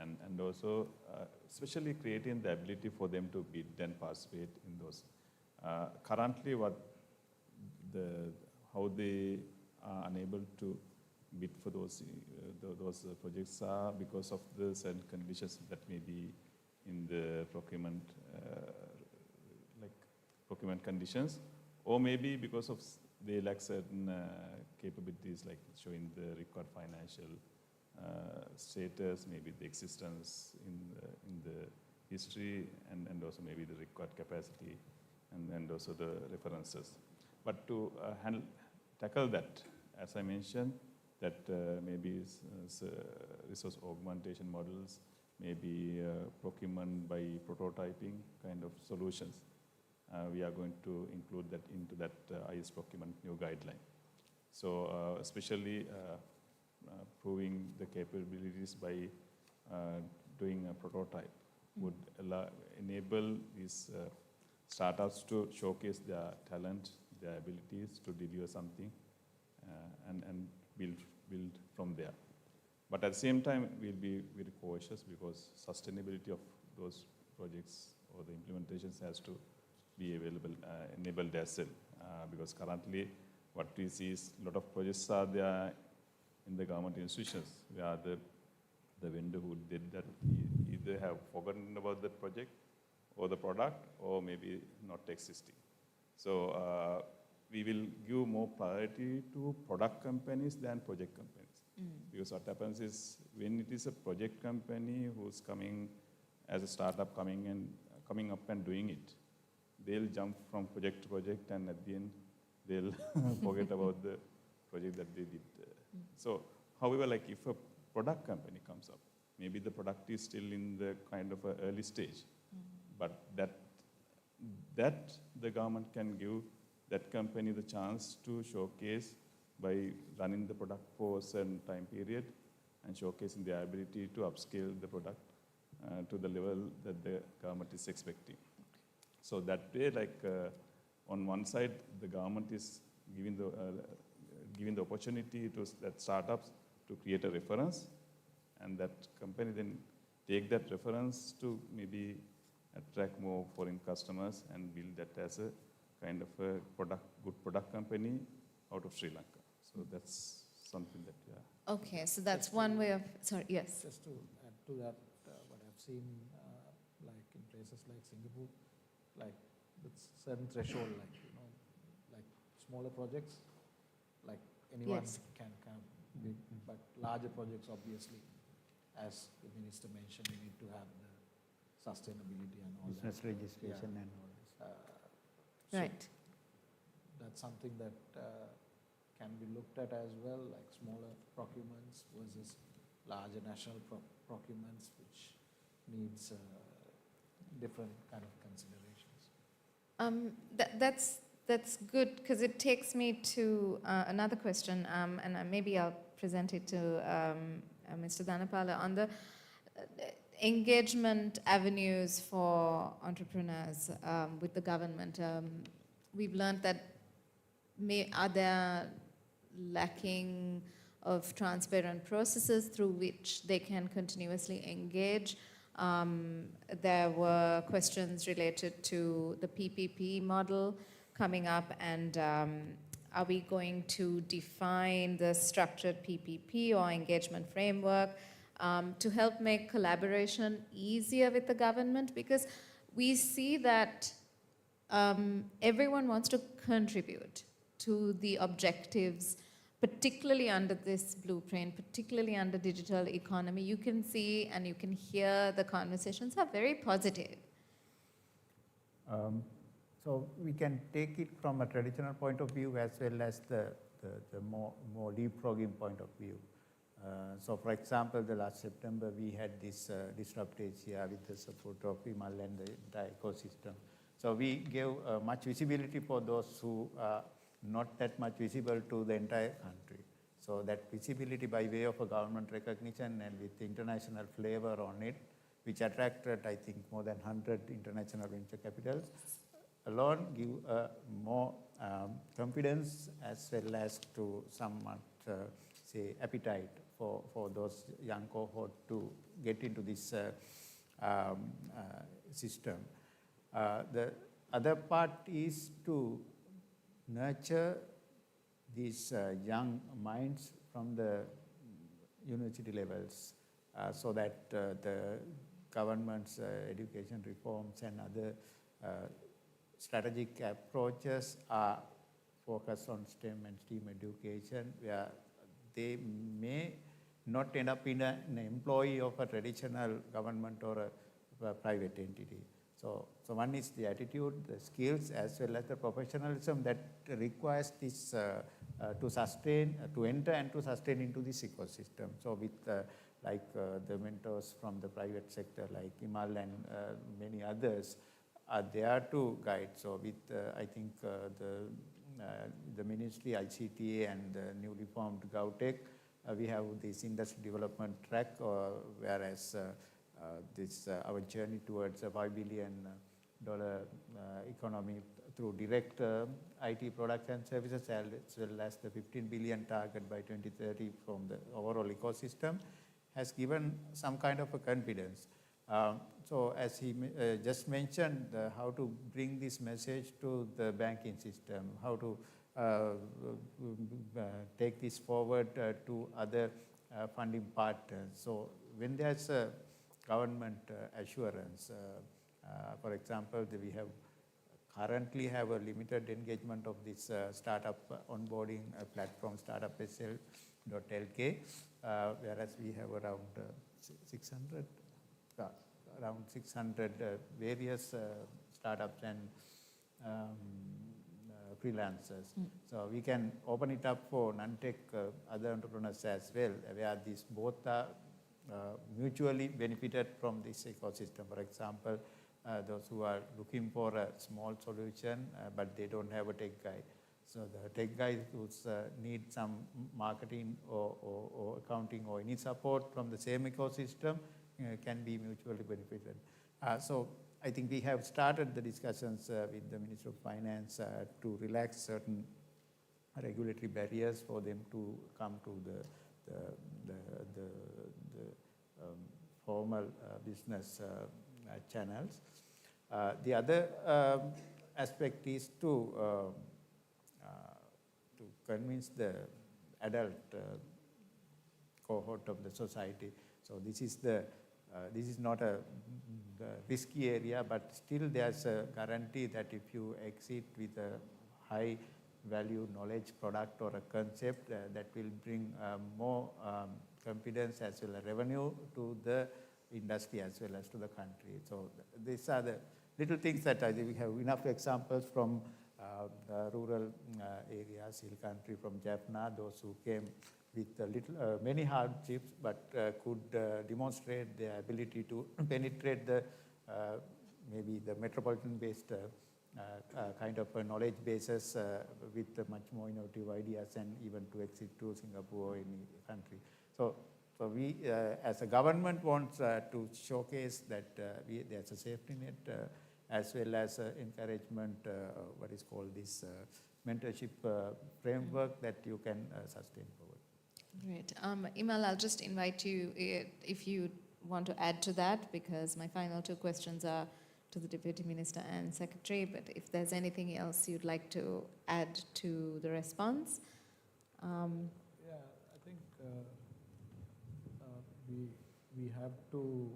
and also especially creating the ability for them to bid and participate in those. Currently, how they are unable to bid for those projects are because of the certain conditions that may be in the procurement, procurement conditions, or maybe because of they lack certain capabilities, like showing the required financial status, maybe the existence in the history, and also maybe the required capacity, and also the references. But to tackle that, as I mentioned, that maybe resource augmentation models, maybe procurement by prototyping kind of solutions. We are going to include that into that IS procurement new guideline. So especially proving the capabilities by doing a prototype would enable these startups to showcase their talent, their abilities to deliver something and build from there. But at the same time, we'll be very cautious because sustainability of those projects or the implementations has to be available, enabled as well. Because currently, what we see is a lot of projects are there in the government institutions where the vendor who did that either have forgotten about the project or the product or maybe not existing. So we will give more priority to product companies than project companies. Because what happens is when it is a project company who's coming as a startup coming up and doing it, they'll jump from project to project and at the end they'll forget about the project that they did. So, however, like if a product company comes up, maybe the product is still in the kind of an early stage, but that the government can give that company the chance to showcase by running the product for a certain time period and showcasing their ability to upscale the product to the level that the government is expecting. So that way, like on one side, the government is giving the opportunity to that startups to create a reference, and that company then take that reference to maybe attract more foreign customers and build that as a kind of a good product company out of Sri Lanka. So that's something that, yeah.
Okay, so that's one way of, sorry, yes.
Just to add to that, what I've seen, like in places like Singapore, like with certain threshold, like, you know, like smaller projects, like anyone can be, but larger projects, obviously, as the minister mentioned, you need to have the sustainability and all
business
that.
registration and all this.
So
Right.
that's something that can be looked at as well, like smaller procurements versus larger national procurements, which needs different kind of considerations.
That's good because it takes me to another question, and maybe I'll present it to Mr. Dhanapala on the engagement avenues for entrepreneurs with the government. We've learned that are there lacking of transparent processes through which they can continuously engage. There were questions related to the PPP model coming up, and are we going to define the structured PPP or engagement framework to help make collaboration easier with the government? Because we see that everyone wants to contribute to the objectives, particularly under this blueprint, particularly under digital economy. You can see and you can hear the conversations are very positive.
So we can take it from a traditional point of view as well as the more leapfrogging point of view. So for example, the last September we had this Disrupt Asia with the support of Imal and the entire ecosystem. So we gave much visibility for those who are not that much visible to the entire country. So that visibility by way of a government recognition and with international flavor on it, which attracted, I think, more than 100 international venture capitals, alone give more confidence as well as to somewhat, say, appetite for those young cohort to get into this system. The other part is to nurture these young minds from the university levels so that the government's education reforms and other strategic approaches are focused on STEM and STEAM education, where they may not end up in an employee of a traditional government or a private entity. So one is the attitude, the skills, as well as the professionalism that requires this to sustain, to enter and to sustain into this ecosystem. So with the mentors from the private sector like Imal and many others are there to guide. So with I think the ministry, ICTA and the newly formed GovTech, we have this industry development track, whereas this our journey towards a $5 billion economy through direct IT products and services, as well as the 15 billion target by 2030 from the overall ecosystem, has given some kind of a confidence. So as he just mentioned, how to bring this message to the banking system, how to take this forward to other funding partners. So when there's a government assurance, for example, we have currently have a limited engagement of this startup onboarding platform, startup.sl.lk, whereas we have around 600 various startups and freelancers. So we can open it up for non-tech other entrepreneurs as well, where these both are mutually benefited from this ecosystem. For example, those who are looking for a small solution, but they don't have a tech guy. So the tech guy who need some marketing or accounting or any support from the same ecosystem can be mutually benefited. So I think we have started the discussions with the Minister of Finance to relax certain regulatory barriers for them to come to the formal business channels. The other aspect is to convince the adult cohort of the society. So this is not a risky area, but still there's a guarantee that if you exit with a high value knowledge product or a concept, that will bring more confidence as well as revenue to the industry as well as to the country. So these are the little things that I think we have enough examples from the rural areas, hill country, from Jaffna, those who came with many hardships, but could demonstrate their ability to penetrate the maybe the metropolitan-based kind of a knowledge bases with much more innovative ideas, and even to exit to Singapore or any country. So we, as a government, want to showcase that there's a safety net as well as encouragement, what is called this mentorship framework that you can sustain forward.
Great. Imal, I'll just invite you if you want to add to that, because my final two questions are to the Deputy Minister and Secretary, but if there's anything else you'd like to add to the response.
Yeah, I think we have to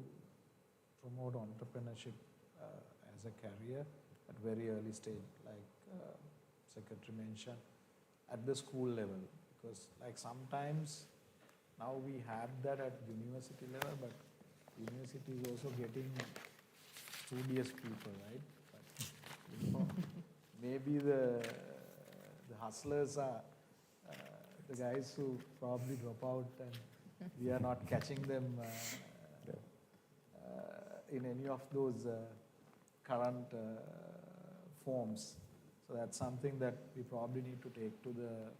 promote entrepreneurship as a career at very early stage, like Secretary mentioned, at the school level, because like sometimes now we have that at university level, but university is also getting studious people, right? But, you know, maybe the hustlers are the guys who probably drop out, and we are not catching them in any of those current forms. So that's something that we probably need to take to the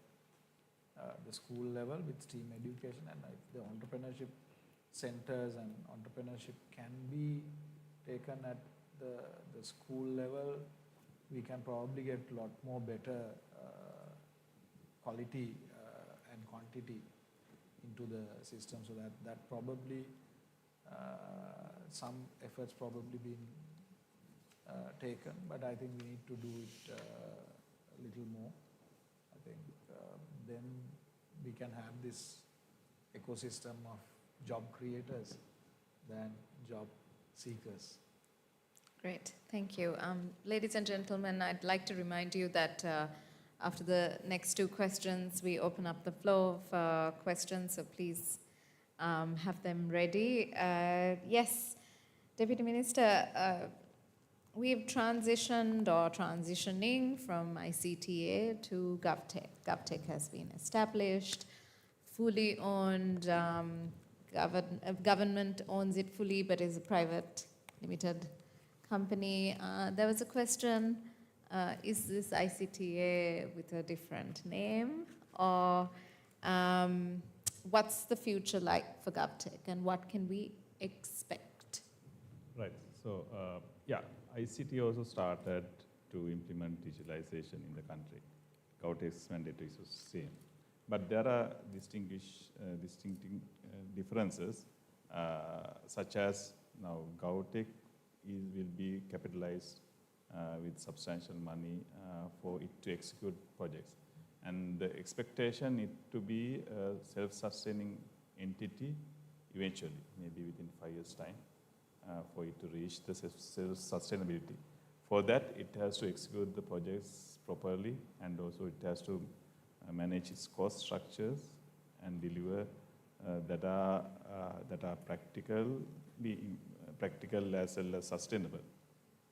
school level with STEAM education, and the entrepreneurship centers and entrepreneurship can be taken at the school level. We can probably get a lot more better quality and quantity into the system, so that probably some efforts probably been taken, but I think we need to do it a little more. I think then we can have this ecosystem of job creators than job seekers.
Great, thank you. Ladies and gentlemen, I'd like to remind you that after the next two questions, we open up the floor for questions, so please have them ready. Yes, Deputy Minister, we've transitioned or transitioning from ICTA to GovTech. GovTech has been established, fully owned, government owns it fully, but is a private limited company. There was a question, is this ICTA with a different name, or what's the future like for GovTech, and what can we expect?
Right. So, yeah, ICT also started to implement digitalization in the country. GovTech's mandate is the same. But there are distinct differences, such as now GovTech will be capitalized with substantial money for it to execute projects. And the expectation is to be a self-sustaining entity eventually, maybe within 5 years' time, for it to reach the self-sustainability. For that, it has to execute the projects properly, and also it has to manage its cost structures and deliver that are practical as well as sustainable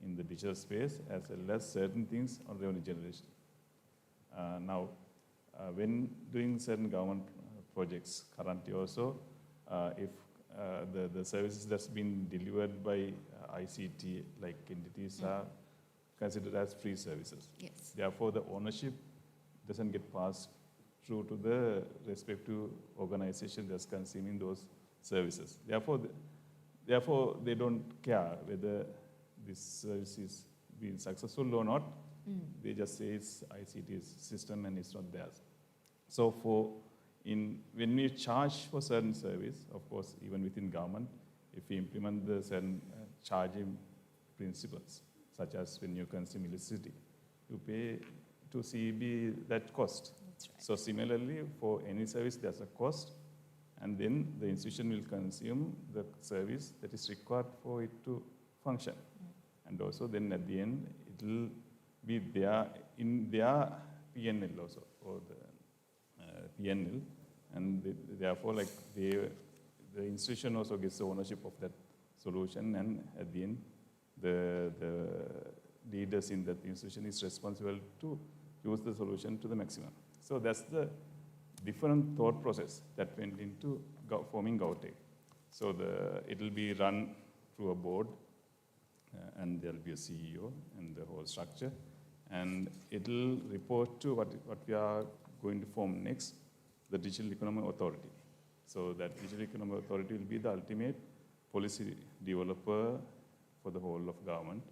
in the digital space, as well as certain things on revenue generation. Now, when doing certain government projects currently also, if the services that's been delivered by ICT like entities are considered as free services.
Yes.
Therefore, the ownership doesn't get passed through to the respective organization that's consuming those services. Therefore, they don't care whether this service is being successful or not. They just say it's ICT's system and it's not theirs. So when we charge for certain service, of course, even within government, if we implement the certain charging principles, such as when you consume electricity, you pay to CEB that cost.
That's right.
So similarly, for any service, there's a cost, and then the institution will consume the service that is required for it to function. And also then at the end, it will be there in their PNL also, or the PNL, and therefore like the institution also gets the ownership of that solution, and at the end, the leaders in that institution is responsible to use the solution to the maximum. So that's the different thought process that went into forming GovTech. So it will be run through a board, and there will be a CEO and the whole structure, and it will report to what we are going to form next, the Digital Economy Authority. So that Digital Economy Authority will be the ultimate policy developer for the whole of government,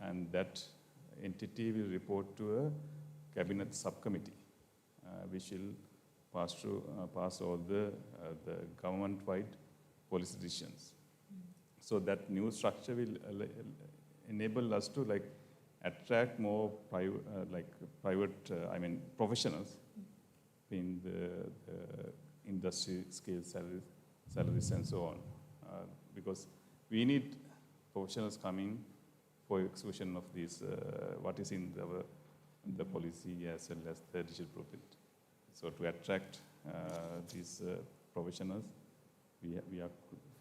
and that entity will report to a cabinet subcommittee, which will pass all the government-wide policy decisions. So that new structure will enable us to attract more private professionals in the industry scale salaries and so on, because we need professionals coming for execution of these, what is in the policy as well as the digital blueprint. So to attract these professionals, we are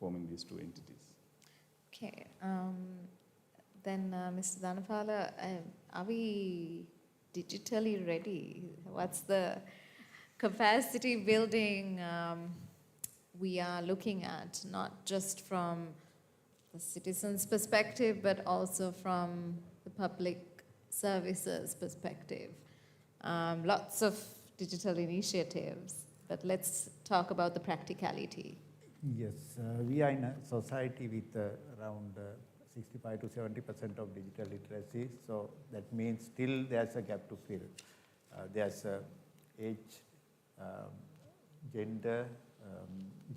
forming these two entities.
Okay. Then, Mr. Dhanapala, are we digitally ready? What's the capacity building we are looking at, not just from the citizens' perspective, but also from the public services perspective? Lots of digital initiatives, but let's talk about the practicality.
Yes, we are in a society with around 65 to 70% of digital literacy, so that means still there's a gap to fill. There's age, gender,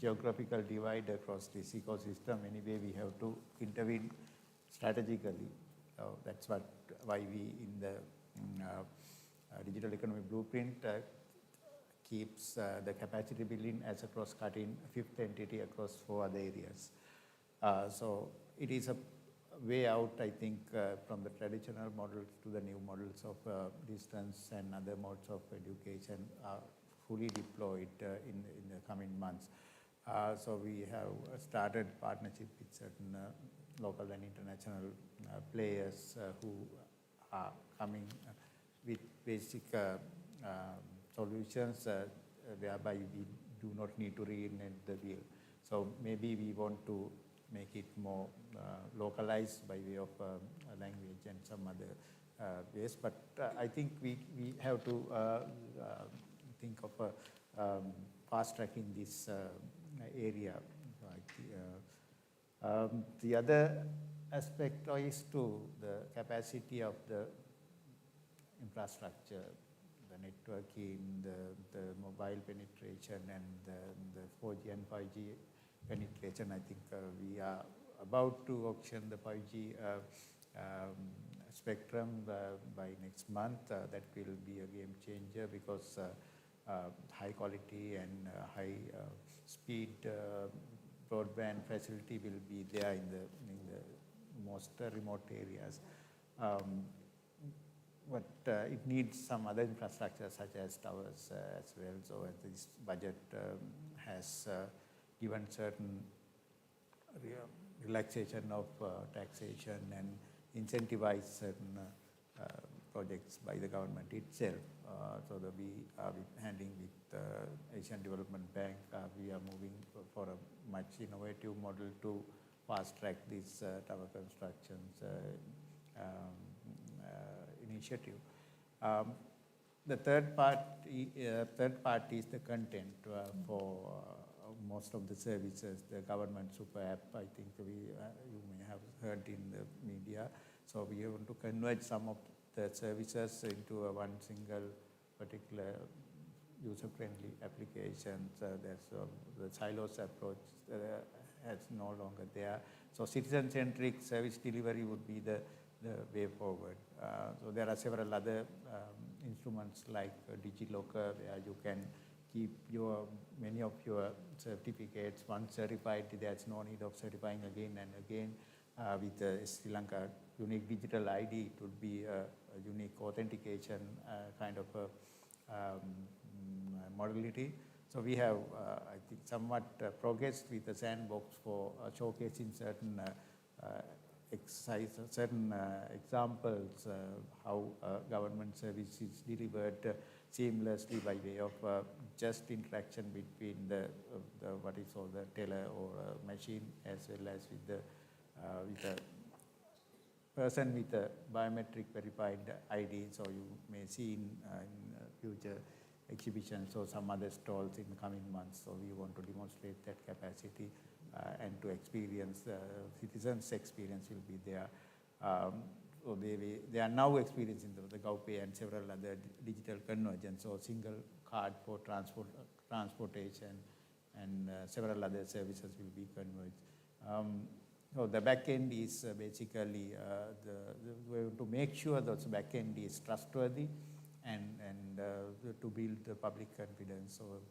geographical divide across this ecosystem. Anyway, we have to intervene strategically. That's why we in the Digital Economy Blueprint keeps the capacity building as a cross-cutting fifth entity across 4 other areas. So it is a way out, I think, from the traditional models to the new models of distance and other modes of education are fully deployed in the coming months. So we have started partnership with certain local and international players who are coming with basic solutions whereby we do not need to reinvent the wheel. So maybe we want to make it more localized by way of language and some other ways. But I think we have to think of fast-tracking this area. The other aspect is to the capacity of the infrastructure, the networking, the mobile penetration, and the 4G and 5G penetration. I think we are about to auction the 5G spectrum by next month. That will be a game changer because high quality and high speed broadband facility will be there in the most remote areas. But it needs some other infrastructure such as towers as well. So this budget has given certain relaxation of taxation and incentivized certain projects by the government itself. So that we are handling with Asian Development Bank, we are moving for a much innovative model to fast track this tower constructions initiative. The third part is the content for most of the services, the government super app. I think you may have heard in the media. So we want to converge some of the services into one single particular user-friendly application. That's the silos approach is no longer there. So citizen-centric service delivery would be the way forward. So there are several other instruments like DigiLocker, where you can keep many of your certificates. Once certified, there's no need of certifying again and again. With the Sri Lanka unique digital ID, it would be a unique authentication kind of a modality. So we have, I think, somewhat progressed with the sandbox for showcasing certain examples how government service is delivered seamlessly by way of just interaction between the what is called the teller or machine, as well as with the person with a biometric verified ID. So you may see in future exhibitions or some other stalls in the coming months. So we want to demonstrate that capacity and to experience, citizens' experience will be there. So they are now experiencing the GovPay and several other digital convergence, or single card for transportation, and several other services will be converged. So the back end is basically we want to make sure that the back end is trustworthy and to build the public confidence. So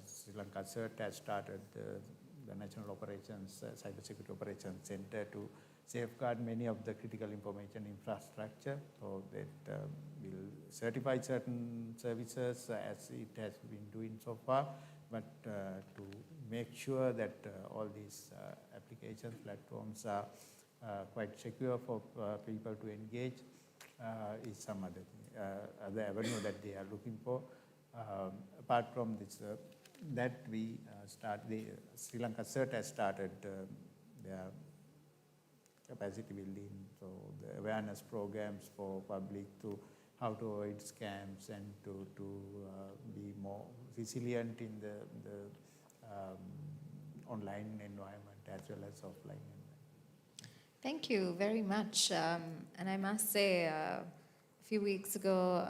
Sri Lanka CERT has started the National Operations, Cybersecurity Operations Center to safeguard many of the critical information infrastructure, so that will certify certain services as it has been doing so far, but to make sure that all these applications, platforms are quite secure for people to engage is some other avenue that they are looking for. Apart from this, that we Sri Lanka CERT has started their capacity building, so the awareness programs for public to how to avoid scams and to be more resilient in the online environment as well as offline environment.
Thank you very much. And I must say, a few weeks ago,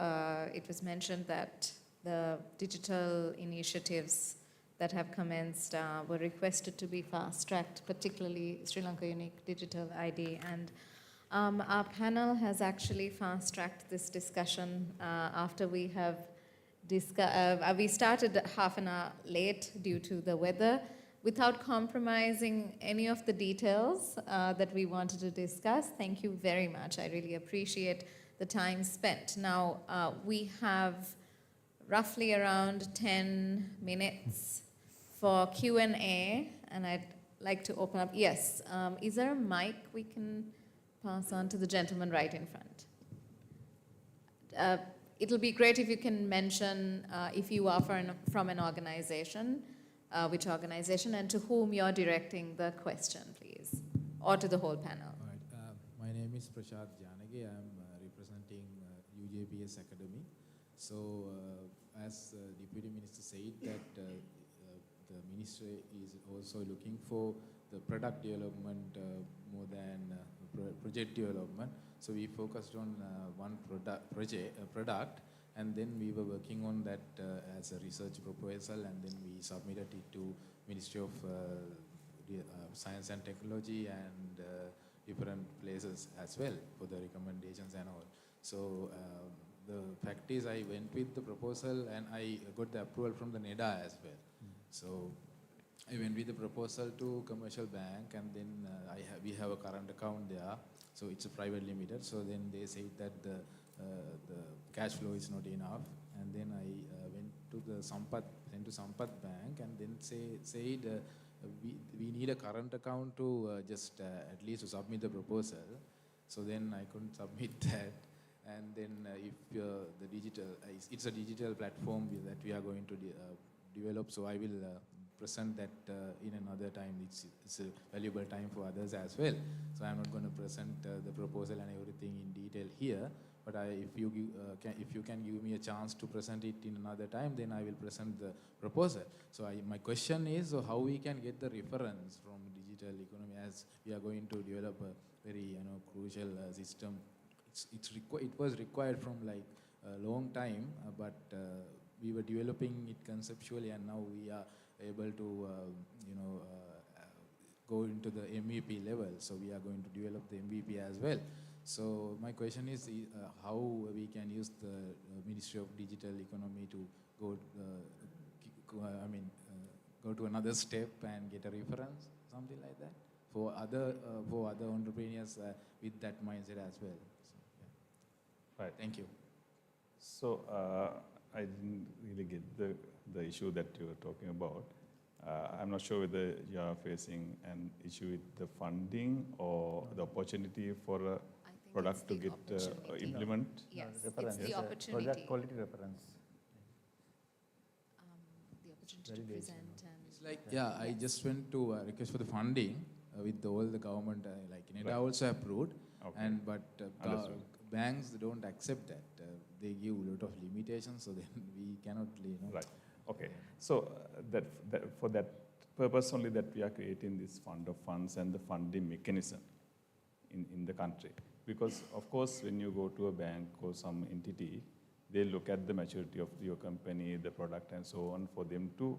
it was mentioned that the digital initiatives that have commenced were requested to be fast-tracked, particularly Sri Lanka Unique Digital ID. And our panel has actually fast-tracked this discussion after we have we started half an hour late due to the weather, without compromising any of the details that we wanted to discuss. Thank you very much. I really appreciate the time spent. Now, we have roughly around 10 minutes for Q&A, and I'd like to open up. Yes, is there a mic we can pass on to the gentleman right in front? It'll be great if you can mention if you are from an organization, which organization, and to whom you're directing the question, please, or to the whole panel.
All right. My name is 𝗟𝗔𝗡𝗢𝗓. I'm representing UJPS Academy. So, as Deputy Minister said, that the ministry is also looking for the product development more than project development. So we focused on one product, and then we were working on that as a research proposal, and then we submitted it to Ministry of Science and Technology and different places as well for the recommendations and all. So the fact is, I went with the proposal and I got the approval from the NEDA as well. So I went with the proposal to commercial bank, and then we have a current account there. So it's a private limited. So then they said that the cash flow is not enough, and then I went to the Sampath Bank, and then said we need a current account to just at least to submit the proposal. So then I couldn't submit that. And then if the digital, it's a digital platform that we are going to develop, so I will present that in another time. It's a valuable time for others as well. So I'm not going to present the proposal and everything in detail here, but if you can give me a chance to present it in another time, then I will present the proposal. So my question is, so how we can get the reference from digital economy, as we are going to develop a very crucial system. It was required from like a long time, but we were developing it conceptually, and now we are able to go into the MVP level. So we are going to develop the MVP as well. So my question is how we can use the Ministry of Digital Economy to go to another step and get a reference, something like that, for other entrepreneurs with that mindset as well. So,
Right.
Thank you.
So I didn't really get the issue that you were talking about. I'm not sure whether you are facing an issue with the funding or the opportunity for a product to get implement.
Yes,
reference.
it's the opportunity.
Project quality reference.
The opportunity to present.
It's like, I just went to request for the funding with all the government, like NEDA also approved, but banks don't accept that. They give a lot of limitations, so then we cannot,
Right. Okay. So for that purpose only that we are creating this fund of funds and the funding mechanism in the country. Because of course, when you go to a bank or some entity, they look at the maturity of your company, the product, and so on, for them to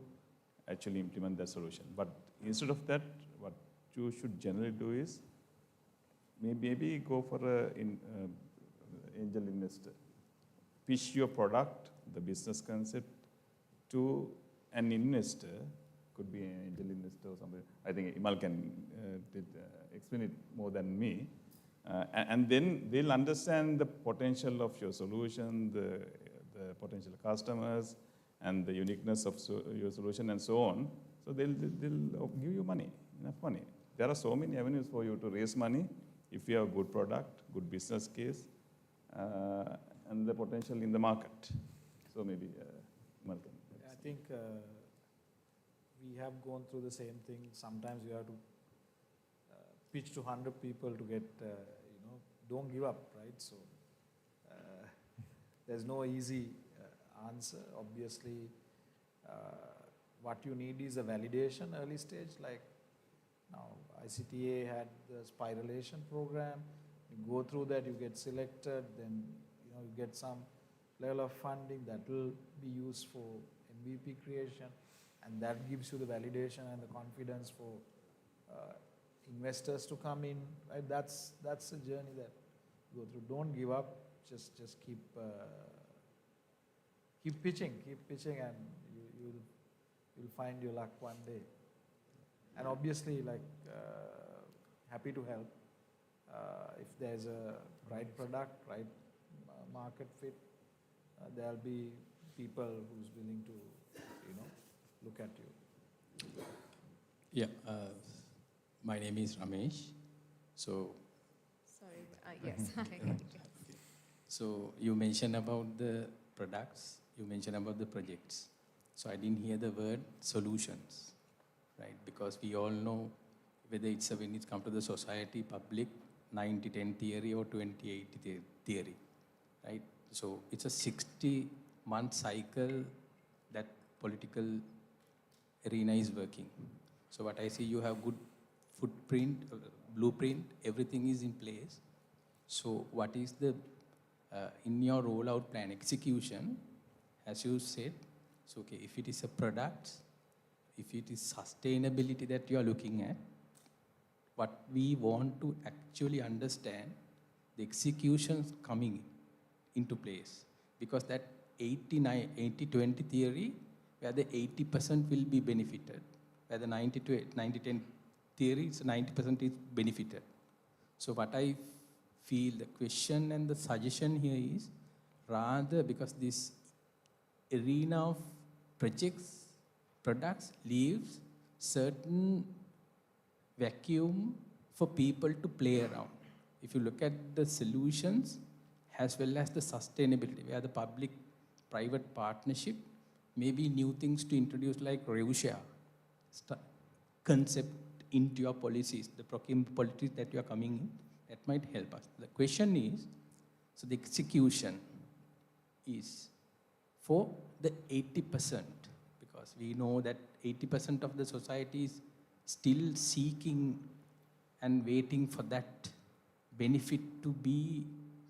actually implement the solution. But instead of that, what you should generally do is maybe go for an angel investor. Pitch your product, the business concept, to an investor. Could be an angel investor or somebody. I think Imal can explain it more than me. And then they'll understand the potential of your solution, the potential customers, and the uniqueness of your solution, and so on. So they'll give you money, enough money. There are so many avenues for you to raise money if you have a good product, good business case, and the potential in the market. So maybe Imal can.
I think we have gone through the same thing. Sometimes you have to pitch to 100 people to get, don't give up, right? So there's no easy answer. Obviously, what you need is a validation early stage. Like now, ICTA had the spiralation program. You go through that, you get selected, then you get some level of funding that will be used for MVP creation, and that gives you the validation and the confidence for investors to come in. Right? That's a journey that you go through. Don't give up. Just keep pitching, and you'll find your luck one day. And obviously, happy to help if there's a right product, right market fit. There'll be people who's willing to, look at you.
Yeah, my name is Ramesh. So,
Sorry, yes.
so you mentioned about the products, you mentioned about the projects. So I didn't hear the word solutions, right? Because we all know whether it's when it comes to the society, public, 90-10 theory or 20-80 theory, right? So it's a 60-month cycle that political arena is working. So what I see, you have good footprint, blueprint, everything is in place. So what is the, in your rollout plan execution, as you said, so okay, if it is a product, if it is sustainability that you are looking at, what we want to actually understand, the executions coming into place. Because that 80-20 theory, where the 80% will be benefited, where the 90-10 theory, so 90% is benefited. So what I feel the question and the suggestion here is, rather because this arena of projects, products leaves certain vacuum for people to play around. If you look at the solutions as well as the sustainability, where the public-private partnership, maybe new things to introduce like revenue share concept into your policies, the procurement policies that you are coming in, that might help us. The question is, so the execution is for the 80%, because we know that 80% of the society is still seeking and waiting for that benefit to be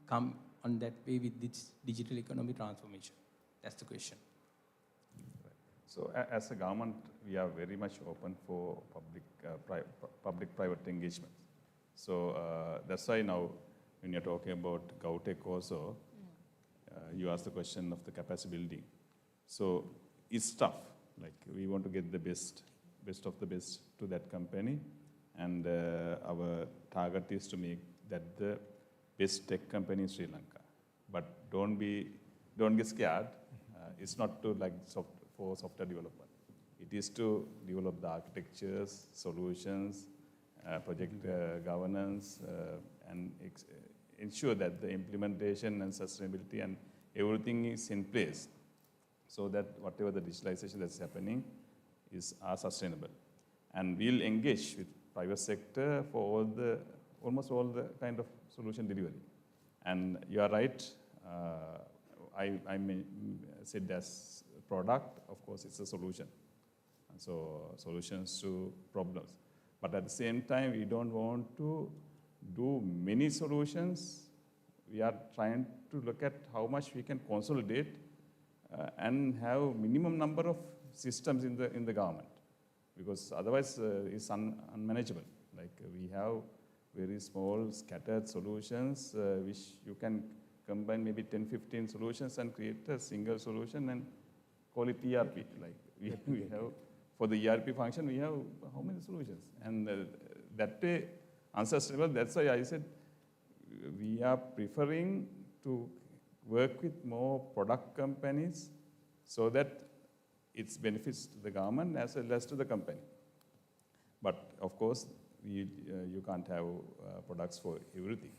come on that way with this digital economy transformation. That's the question.
So as a government, we are very much open for public-private engagement. So that's why now, when you're talking about GovTech also, you asked the question of the capacity building. So it's tough. Like, we want to get the best of the best to that company, and our target is to make that the best tech company in Sri Lanka. But don't get scared. It's not to like for software development. It is to develop the architectures, solutions, project governance, and ensure that the implementation and sustainability and everything is in place, so that whatever the digitalization that's happening are sustainable. And we'll engage with private sector for almost all the kind of solution delivery. And you are right, I said as product, of course, it's a solution. And so solutions to problems. But at the same time, we don't want to do many solutions. We are trying to look at how much we can consolidate and have minimum number of systems in the government, because otherwise it's unmanageable. Like, we have very small scattered solutions which you can combine maybe 10-15 solutions and create a single solution and call it ERP. Like, we have, for the ERP function, we have how many solutions? And that way, unsustainable. That's why I said we are preferring to work with more product companies so that it benefits the government as well as to the company. But of course, you can't have products for everything.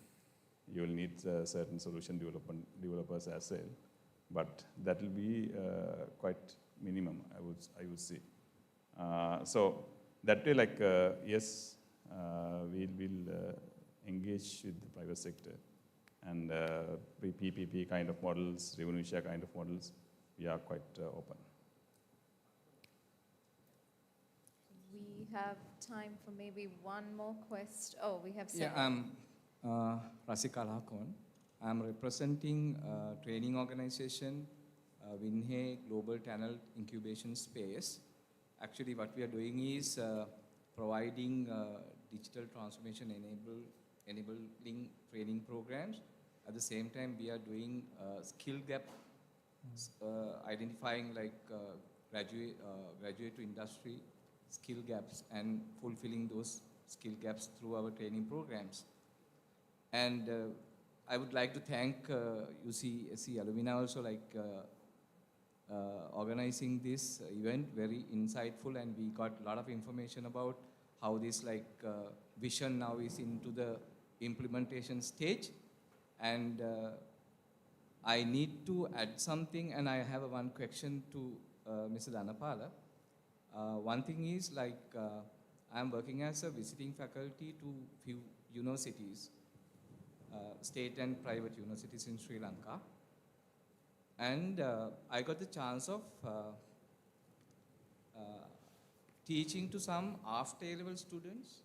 You will need certain solution developers as well. But that will be quite minimum, I would say. So that way, like, yes, we'll engage with the private sector, and PPP kind of models, revenue share kind of models, we are quite open.
We have time for maybe one more question. Oh, we have
several. Yeah, I'm 𝗟𝗔𝗡𝗢𝗏. I'm representing training organization, 𝗟𝗘𝗦𝗡𝗢𝗧 Global Talent Incubation Space. Actually, what we are doing is providing digital transformation enabling training programs. At the same time, we are doing skill gap, identifying like graduate to industry skill gaps and fulfilling those skill gaps through our training programs. And I would like to thank UCSC Alumni also, like organizing this event, very insightful, and we got a lot of information about how this vision now is into the implementation stage. And I need to add something, and I have one question to Mr. Dhanapala. One thing is, I'm working as a visiting faculty to few universities, state and private universities in Sri Lanka. And I got the chance of teaching to some after A-level students,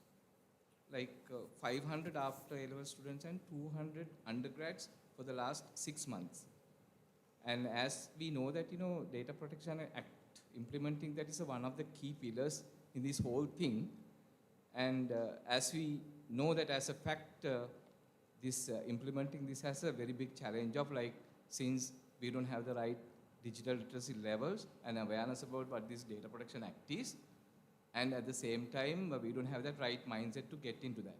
like 500 after A-level students and 200 undergrads for the last 6 months. And as we know that, Data Protection Act, implementing that is one of the key pillars in this whole thing. And as we know that as a fact, implementing this has a very big challenge of since we don't have the right digital literacy levels and awareness about what this Data Protection Act is, and at the same time, we don't have that right mindset to get into that.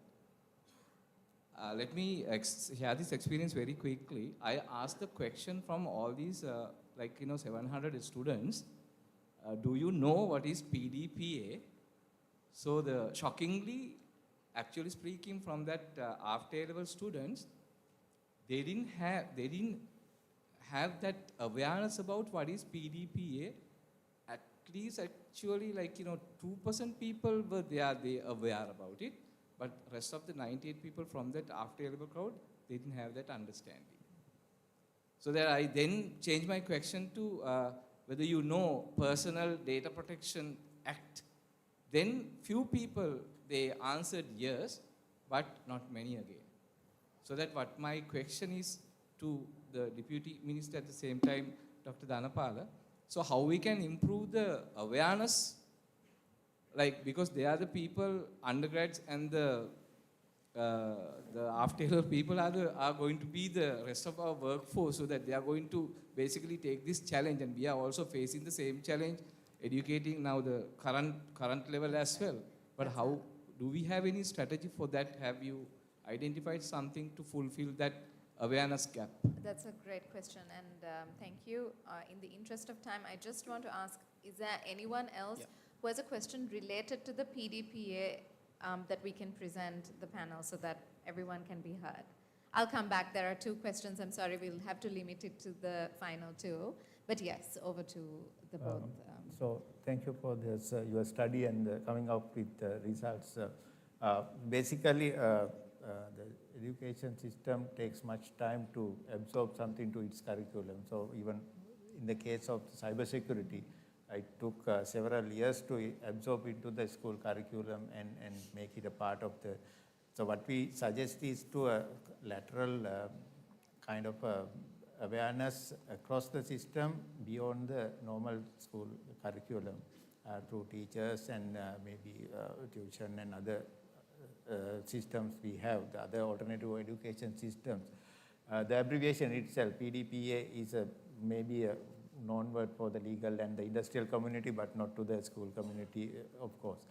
Let me share this experience very quickly. I asked the question from all these 700 students, do you know what is PDPA? So shockingly, actually speaking from that after A-level students, they didn't have that awareness about what is PDPA. At least actually 2% people were there, they aware about it. But rest of the 98 people from that after A-level crowd, they didn't have that understanding. So that I then changed my question to whether you know Personal Data Protection Act. Then few people, they answered yes, but not many again. So that what my question is to the Deputy Minister at the same time, Dr. Dhanapala, so how we can improve the awareness, because they are the people, undergrads and the after people are going to be the rest of our workforce, so that they are going to basically take this challenge, and we are also facing the same challenge, educating now the current level as well. But how do we have any strategy for that? Have you identified something to fulfill that awareness gap?
That's a great question, and thank you. In the interest of time, I just want to ask, is there anyone else who has a question related to the PDPA that we can present the panel so that everyone can be heard? I'll come back. There are 2 questions. I'm sorry, we'll have to limit it to the final 2. But yes, over to the both.
So thank you for this, your study and coming up with results. Basically, the education system takes much time to absorb something to its curriculum. So even in the case of cybersecurity, it took several years to absorb into the school curriculum and make it a part of the. So what we suggest is to a lateral kind of awareness across the system beyond the normal school curriculum through teachers and maybe tuition and other systems we have, the other alternative education systems. The abbreviation itself, PDPA, is maybe a known word for the legal and the industrial community, but not to the school community, of course.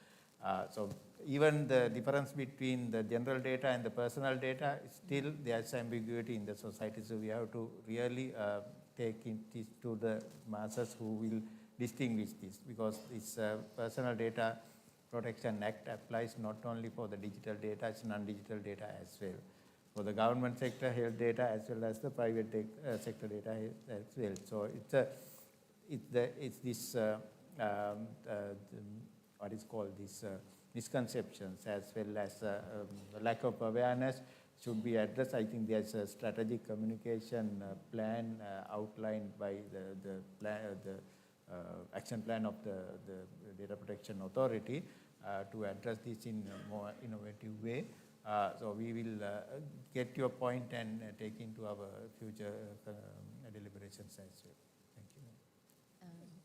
So even the difference between the general data and the personal data, still there's ambiguity in the society. So we have to really take it to the masses who will distinguish this, because this Personal Data Protection Act applies not only for the digital data, it's non-digital data as well. For the government sector, health data, as well as the private sector data as well. So it's this what is called these misconceptions, as well as lack of awareness should be addressed. I think there's a strategic communication plan outlined by the action plan of the Data Protection Authority to address this in a more innovative way. So we will get your point and take into our future deliberations as well. Thank you.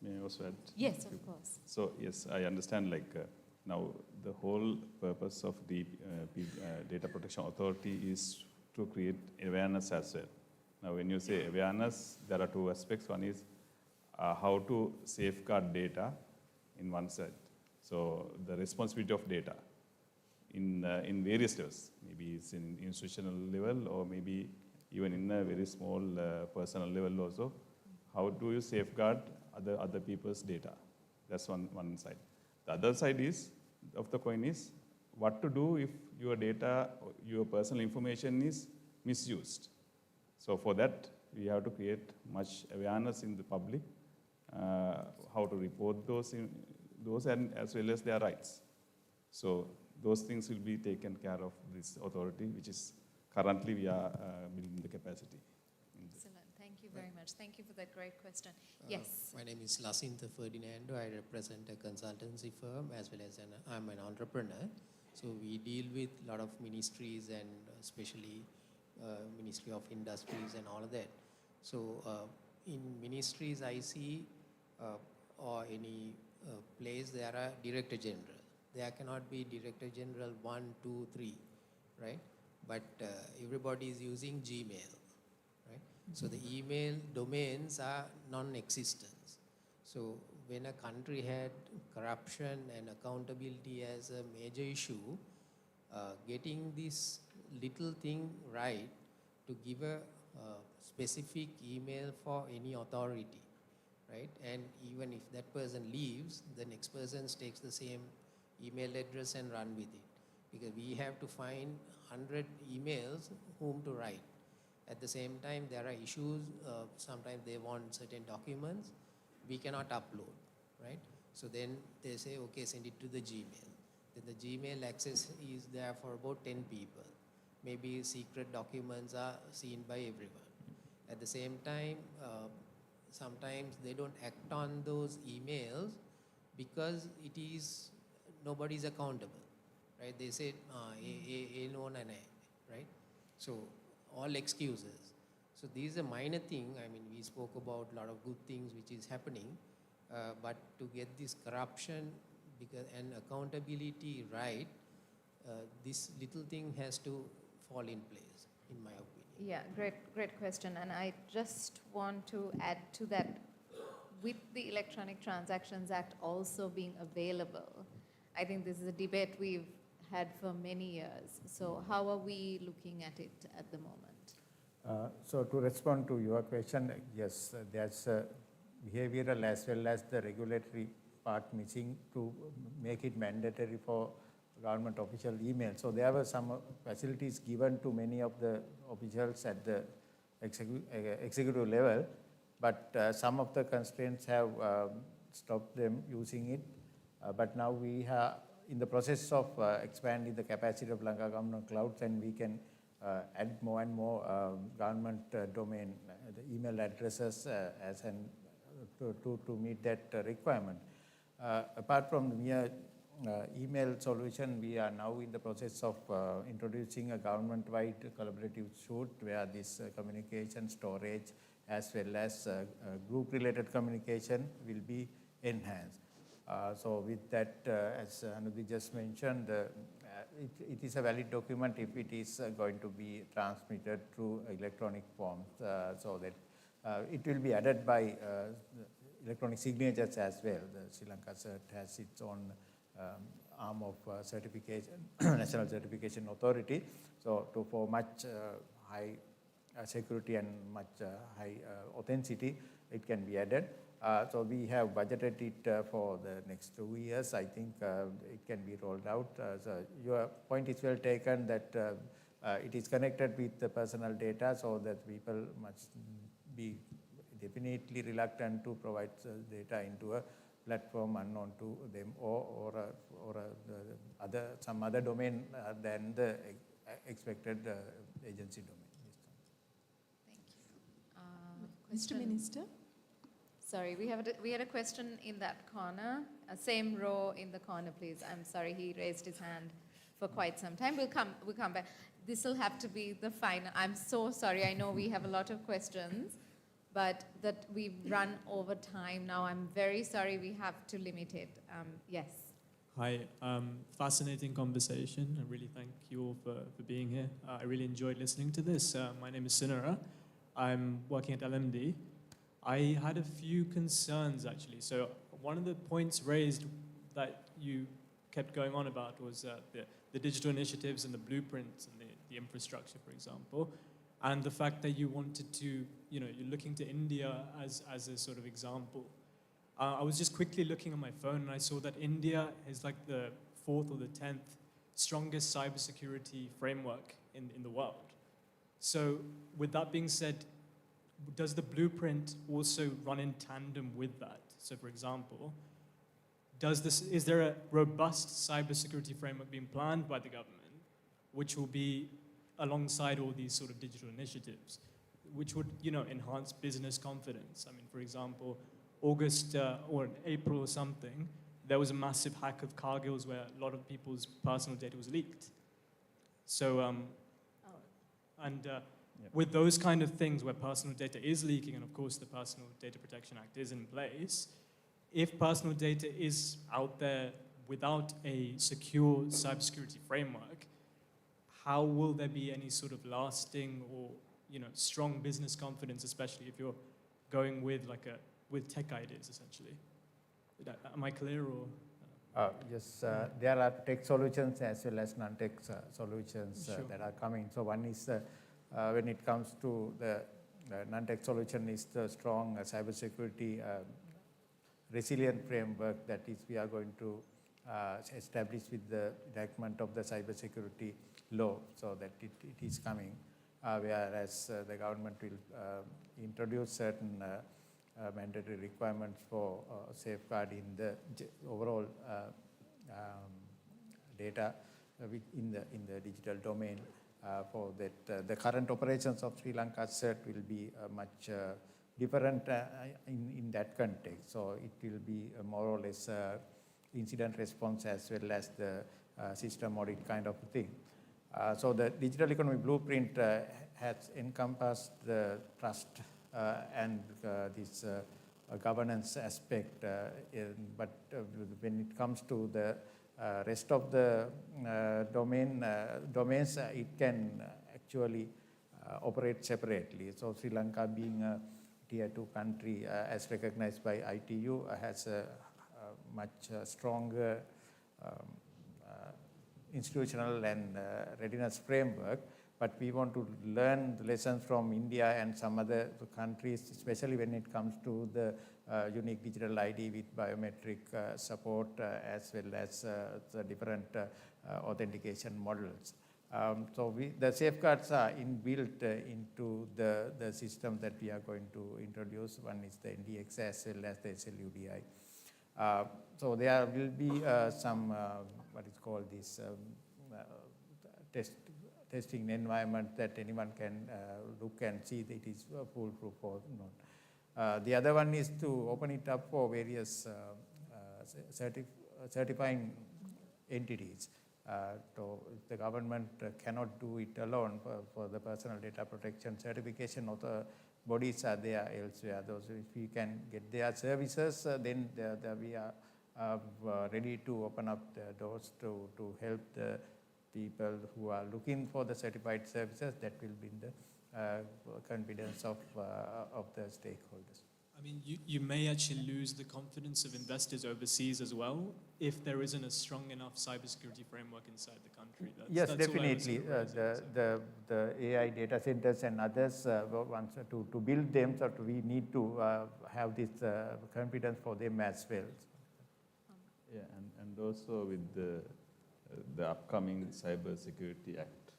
May I also add?
Yes, of course.
So yes, I understand now the whole purpose of the Data Protection Authority is to create awareness as well. Now when you say awareness, there are 2 aspects. One is how to safeguard data in one side. So the responsibility of data in various levels. Maybe it's in institutional level, or maybe even in a very small personal level also. How do you safeguard other people's data? That's one side. The other side of the coin is what to do if your data, your personal information is misused. So for that, we have to create much awareness in the public, how to report those and as well as their rights. So those things will be taken care of this authority, which is currently we are building the capacity.
Excellent. Thank you very much. Thank you for that great question. Yes.
My name is 𝗟𝗔𝗡𝗢𝗡. I represent a consultancy firm as well as I'm an entrepreneur. So we deal with a lot of ministries and especially Ministry of Industries and all of that. So in ministries I see or any place there are Director General. There cannot be Director General 1, 2, 3, right? But everybody is using Gmail, right? So the email domains are non-existent. So when a country had corruption and accountability as a major issue, getting this little thing right to give a specific email for any authority, right? And even if that person leaves, the next person takes the same email address and run with it. Because we have to find 100 emails whom to write. At the same time, there are issues, sometimes they want certain documents, we cannot upload, right? So then they say, okay, send it to the Gmail. Then the Gmail access is there for about 10 people. Maybe secret documents are seen by everyone. At the same time, sometimes they don't act on those emails because it is, nobody is accountable, right? They say, right? So all excuses. So these are minor thing. I mean, we spoke about a lot of good things which is happening, but to get this corruption and accountability right, this little thing has to fall in place, in my opinion.
Yeah, great question. And I just want to add to that, with the Electronic Transactions Act also being available, I think this is a debate we've had for many years. So how are we looking at it at the moment?
So to respond to your question, yes, there's behavioral as well as the regulatory part missing to make it mandatory for government official email. So there were some facilities given to many of the officials at the executive level, but some of the constraints have stopped them using it. But now we are in the process of expanding the capacity of Lanka Government Clouds, and we can add more and more government domain, the email addresses as an to meet that requirement. Apart from the mere email solution, we are now in the process of introducing a government-wide collaborative suite where this communication, storage, as well as group-related communication will be enhanced. So with that, as Anudi just mentioned, it is a valid document if it is going to be transmitted through electronic forms, so that it will be added by electronic signatures as well. The Sri Lanka Cert has its own arm of certification, National Certification Authority. So for much high security and much high authenticity, it can be added. So we have budgeted it for the next 2 years. I think it can be rolled out. So your point is well taken that it is connected with the personal data, so that people must be definitely reluctant to provide data into a platform unknown to them or some other domain than the expected agency domain.
Thank you.
Mr. Minister?
Sorry, we had a question in that corner. Same row in the corner, please. I'm sorry, he raised his hand for quite some time. We'll come back. This will have to be the final. I'm so sorry. I know we have a lot of questions, but that we've run over time now. I'm very sorry. We have to limit it. Yes.
Hi. Fascinating conversation. I really thank you all for being here. I really enjoyed listening to this. My name is Sunara. I'm working at Alumni. I had a few concerns, actually. So one of the points raised that you kept going on about was the digital initiatives and the blueprints and the infrastructure, for example, and the fact that you wanted to, you're looking to India as a sort of example. I was just quickly looking on my phone, and I saw that India is like the 4th or the 10th strongest cybersecurity framework in the world. So with that being said, does the blueprint also run in tandem with that? So for example, is there a robust cybersecurity framework being planned by the government, which will be alongside all these sort of digital initiatives, which would, enhance business confidence? I mean, for example, August or April or something, there was a massive hack of Cargill's where a lot of people's personal data was leaked. So, with those kind of things where personal data is leaking, and of course the Personal Data Protection Act is in place, if personal data is out there without a secure cybersecurity framework, how will there be any sort of lasting or strong business confidence, especially if you're going with with tech ideas essentially? Am I clear or?
Yes, there are tech solutions as well as non-tech solutions that are coming. So one is when it comes to the non-tech solution is the strong cybersecurity resilient framework that is we are going to establish with the enactment of the cybersecurity law, so that it is coming, whereas the government will introduce certain mandatory requirements for safeguarding the overall data in the digital domain. For that, the current operations of Sri Lanka CERT will be much different in that context. So it will be more or less incident response as well as the system audit kind of thing. So the digital economy blueprint has encompassed the trust and this governance aspect, but when it comes to the rest of the domains, it can actually operate separately. So Sri Lanka being a tier 2 country as recognized by ITU has a much stronger institutional and readiness framework, but we want to learn the lessons from India and some other countries, especially when it comes to the unique digital ID with biometric support as well as the different authentication models. So the safeguards are inbuilt into the system that we are going to introduce. One is the NDX as well as the SLUDI. So there will be some, what is called this testing environment that anyone can look and see that it is foolproof or not. The other one is to open it up for various certifying entities. So the government cannot do it alone for the personal data protection certification of the bodies are there elsewhere. Those, if we can get their services, then we are ready to open up the doors to help the people who are looking for the certified services that will be in the confidence of the stakeholders.
I mean, you may actually lose the confidence of investors overseas as well if there isn't a strong enough cybersecurity framework inside the country.
Yes, definitely. The AI data centers and others, to build them, so we need to have this confidence for them as well.
Yeah, and also with the upcoming Cybersecurity Act,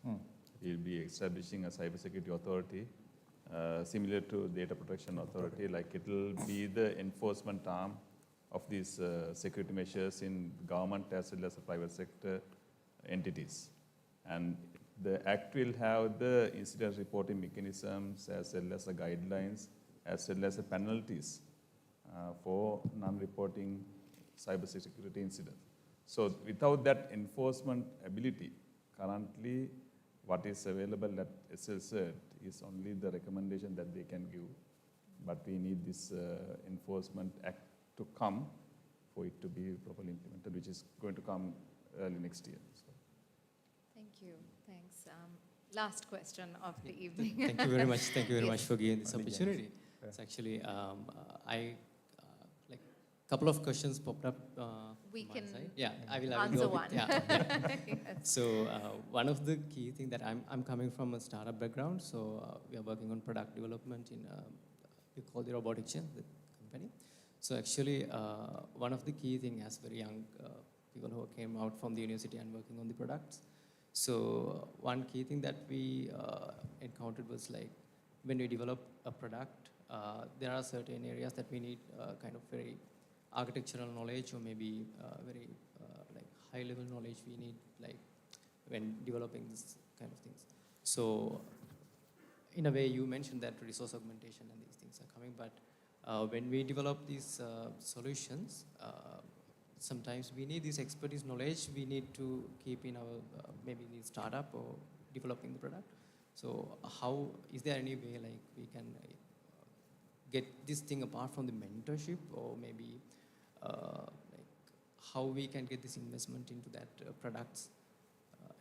we'll be establishing a cybersecurity authority similar to Data Protection Authority, like it will be the enforcement arm of these security measures in government as well as the private sector entities. And the Act will have the incident reporting mechanisms as well as the guidelines as well as the penalties for non-reporting cybersecurity incidents. So without that enforcement ability, currently what is available at SLCERT is only the recommendation that they can give, but we need this enforcement act to come for it to be properly implemented, which is going to come early next year. So.
Thank you. Thanks. Last question of the evening.
Thank you very much. Thank you very much for giving this opportunity. It's actually, like a couple of questions popped up.
We can
I will
answer one.
Yes. So one of the key things that I'm coming from a startup background, so we are working on product development in we call the robotic chain, the company. So actually, one of the key things as very young people who came out from the university and working on the products. So one key thing that we encountered was like when we develop a product, there are certain areas that we need kind of very architectural knowledge or maybe very like high-level knowledge we need like when developing this kind of things. So in a way, you mentioned that resource augmentation and these things are coming, but when we develop these solutions, sometimes we need this expertise knowledge we need to keep in our maybe in startup or developing the product. So how, is there any way like we can get this thing apart from the mentorship, or maybe like how we can get this investment into that products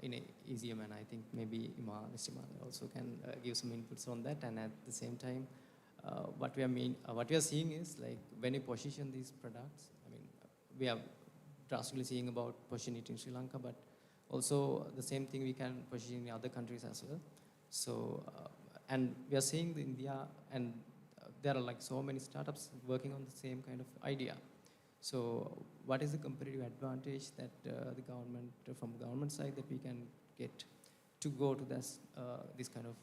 in a easier manner? I think maybe Mr. Imal also can give some inputs on that. And at the same time, what we are seeing is like when we position these products, I mean, we are drastically seeing about positioning it in Sri Lanka, but also the same thing we can position in other countries as well. So, and we are seeing in India, and there are like so many startups working on the same kind of idea. So what is the competitive advantage that the government, from the government side, that we can get to go to this kind of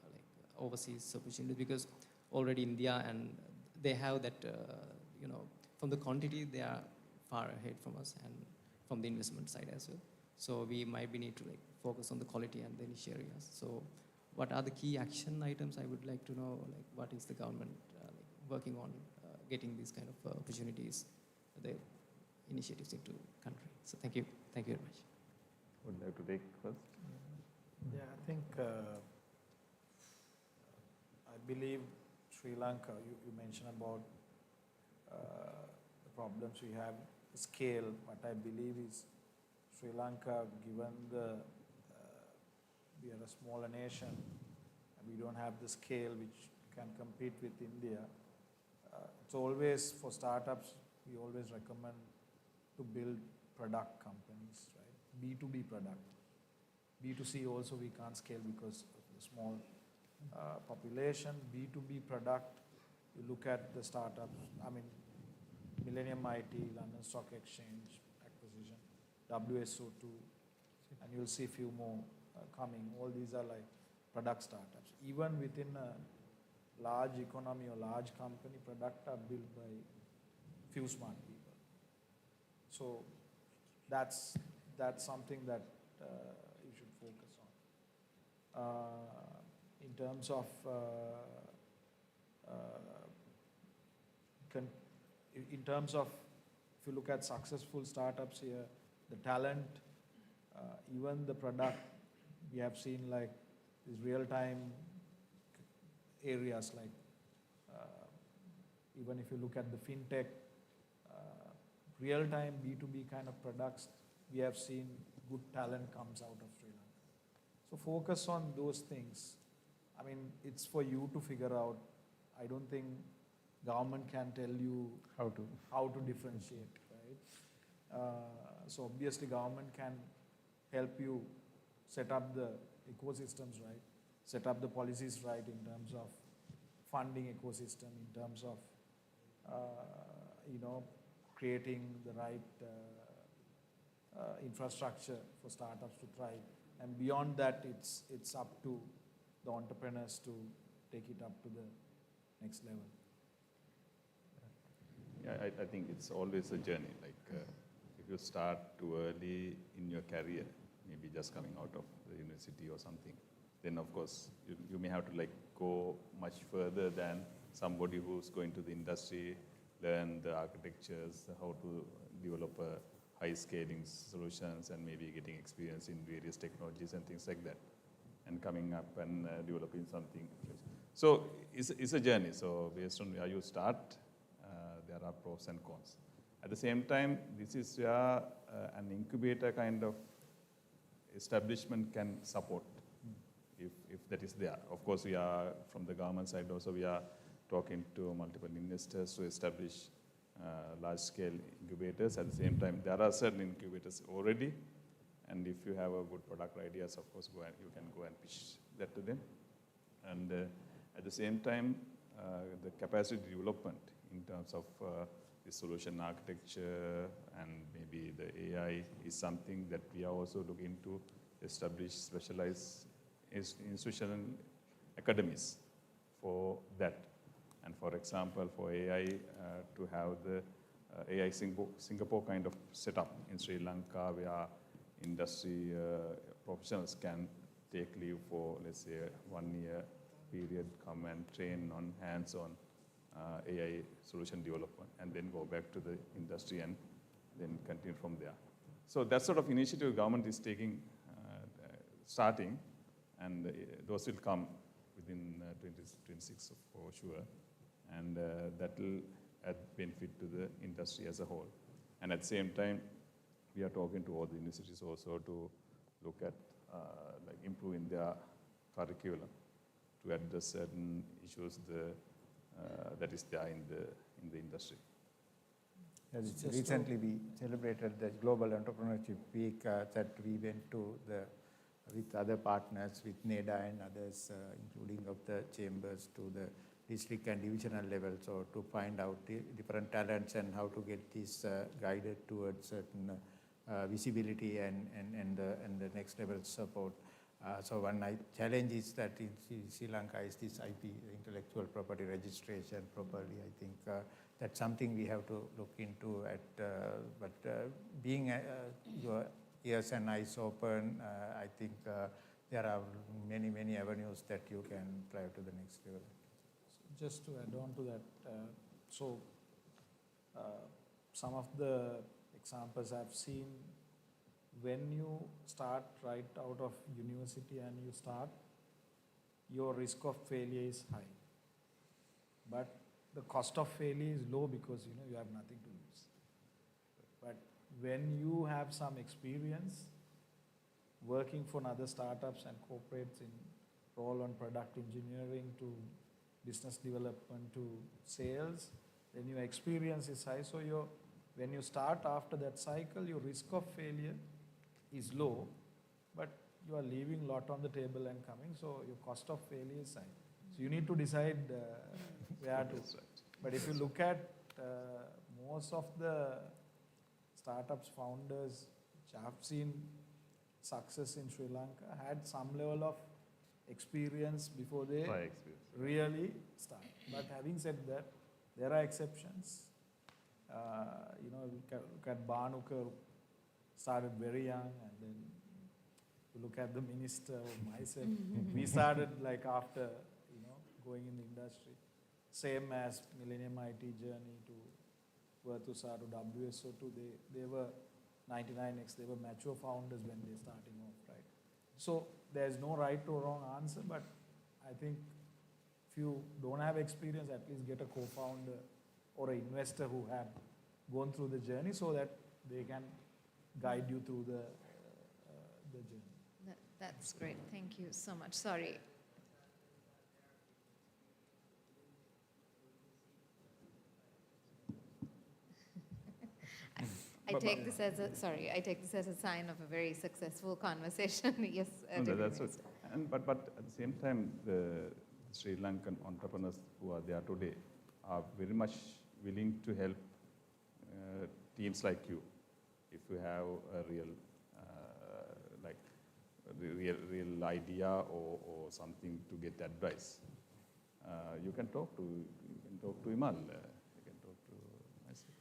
like overseas opportunity? Because already India, and they have that, you know, from the quantity, they are far ahead from us, and from the investment side as well. So we might be need to like focus on the quality and the niche areas. So what are the key action items? I would like to know, like what is the government like working on getting these kind of opportunities, the initiatives into country. So thank you very much.
Would you like to take first?
Yeah, I think I believe Sri Lanka, you mentioned about the problems we have, scale. What I believe is Sri Lanka, given we are a smaller nation and we don't have the scale which can compete with India, it's always, for startups, we always recommend to build product companies, right? B2B product. B2C also we can't scale because of the small population. B2B product, you look at the startups, I mean, Millennium IT, London Stock Exchange acquisition, WSO2, and you'll see a few more coming. All these are like product startups. Even within a large economy or large company, product are built by few smart people. So that's something that you should focus on. In terms of if you look at successful startups here, the talent, even the product, we have seen like these real-time areas, like even if you look at the fintech, real-time B2B kind of products, we have seen good talent comes out of Sri Lanka. So focus on those things. I mean, it's for you to figure out. I don't think government can tell you how to differentiate, right? So obviously government can help you set up the ecosystems right, set up the policies right in terms of funding ecosystem, in terms of creating the right infrastructure for startups to thrive. And beyond that, it's up to the entrepreneurs to take it up to the next level.
Yeah, I think it's always a journey. Like if you start too early in your career, maybe just coming out of the university or something, then of course you may have to like go much further than somebody who's going to the industry, learn the architectures, how to develop a high scaling solutions, and maybe getting experience in various technologies and things like that, and coming up and developing something. So it's a journey. So based on where you start, there are pros and cons. At the same time, this is where an incubator kind of establishment can support, if that is there. Of course, we are, from the government side also, we are talking to multiple investors to establish large-scale incubators. At the same time, there are certain incubators already, and if you have a good product ideas, of course, you can go and pitch that to them. And at the same time, the capacity development in terms of the solution architecture and maybe the AI is something that we are also looking to establish specialized institutional academies for that. And for example, for AI, to have the AI Singapore kind of setup in Sri Lanka, where industry professionals can take leave for, let's say, 1 year period, come and train on hands-on AI solution development, and then go back to the industry and then continue from there. So that sort of initiative government is taking, starting, and those will come within 2026 for sure, and that will add benefit to the industry as a whole. And at the same time, we are talking to all the universities also to look at like improving their curriculum to address certain issues that is there in the industry.
Recently, we celebrated the Global Entrepreneurship Week that we went to with other partners, with NEDA and others, including of the chambers, to the district and divisional level, so to find out the different talents and how to get this guided towards certain visibility and the next level support. So one challenge is that in Sri Lanka is this IP, intellectual property registration properly. I think that's something we have to look into but being your ears and eyes open, I think there are many avenues that you can drive to the next level.
So just to add on to that, some of the examples I've seen, when you start right out of university and you start, your risk of failure is high. But the cost of failure is low because you have nothing to lose. But when you have some experience working for other startups and corporates in role on product engineering to business development to sales, then your experience is high. So when you start after that cycle, your risk of failure is low, but you are leaving a lot on the table and coming, so your cost of failure is high. So you need to decide where to. But if you look at most of the startups founders which I've seen success in Sri Lanka had some level of experience before they really start. But having said that, there are exceptions. Look at 𝗟𝗚𝗜𝗚 started very young, and then you look at the minister or myself, we started like after going in the industry. Same as Millennium IT journey to 𝗟𝗚𝗚𝗏 to WSO2, they were 99X, they were mature founders when they're starting off, right? So there's no right or wrong answer, but I think if you don't have experience, at least get a co-founder or an investor who have gone through the journey so that they can guide you through the journey.
That's great. Thank you so much. Sorry. I take this as a sign of a very successful conversation. Yes.
That's it. But at the same time, the Sri Lankan entrepreneurs who are there today are very much willing to help teams like you. If you have a real idea or something to get advice, you can talk to Imal. You can talk to myself.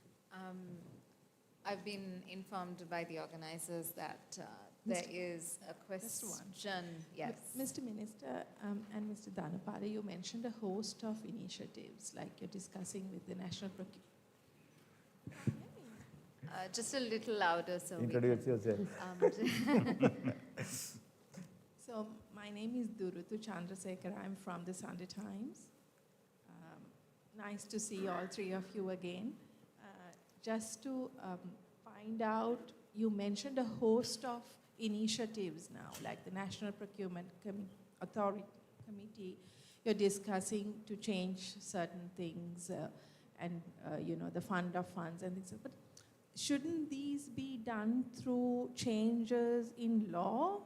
I've been informed by the organizers that there is a question. Yes.
Mr. Minister and Mr. Dhanapala, you mentioned a host of initiatives, like you're discussing with the national procurement.
Just a little louder. So
introduce yourself.
So my name is 𝗥𝗘𝗦𝗏𝗧𝗥𝗘𝗡𝗢𝗧. I'm from the Sunday Times. Nice to see all three of you again. Just to find out, you mentioned a host of initiatives now, like the National Procurement Committee. You're discussing to change certain things and the fund of funds and things. But shouldn't these be done through changes in law?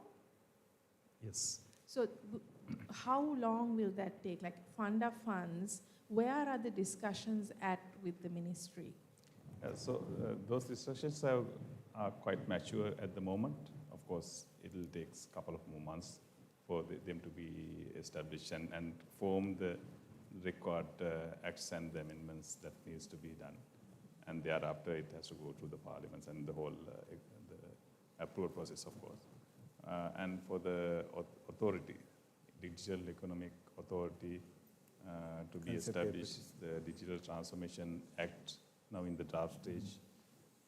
Yes.
So how long will that take? Like fund of funds, where are the discussions at with the ministry?
Those discussions are quite mature at the moment. Of course, it will take a couple of more months for them to be established and form the required acts and the amendments that needs to be done. And thereafter, it has to go through the parliaments and the whole the approval process, of course. And for the authority, Digital Economic Authority, to be established, the Digital Transformation Act, now in the draft stage,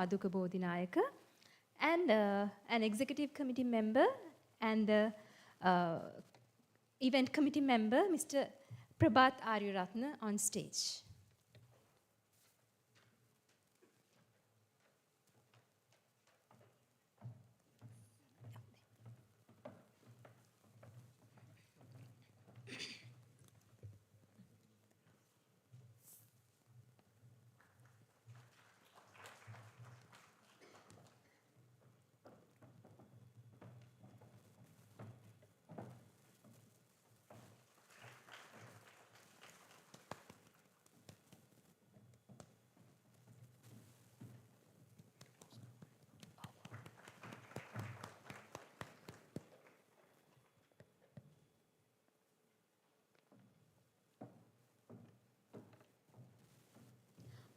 Madhuka Bodhinayaka, and an executive committee member and the event committee member, Mr. 𝗟𝗚𝗡𝗢𝗓 on stage.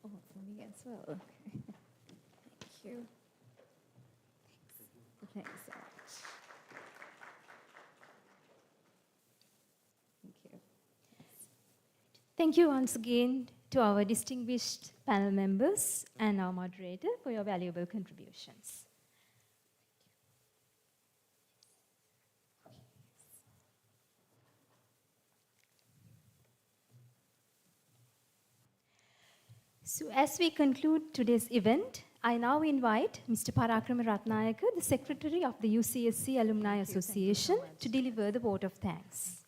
Oh, for me as well. Okay. Thank you. Thanks so much. Thank you.
Thank you once again to our distinguished panel members and our moderator for your valuable contributions. So as we conclude today's event, I now invite Mr. Parakrama Ratnayaka, the Secretary of the UCSC Alumni Association, to deliver the vote of thanks.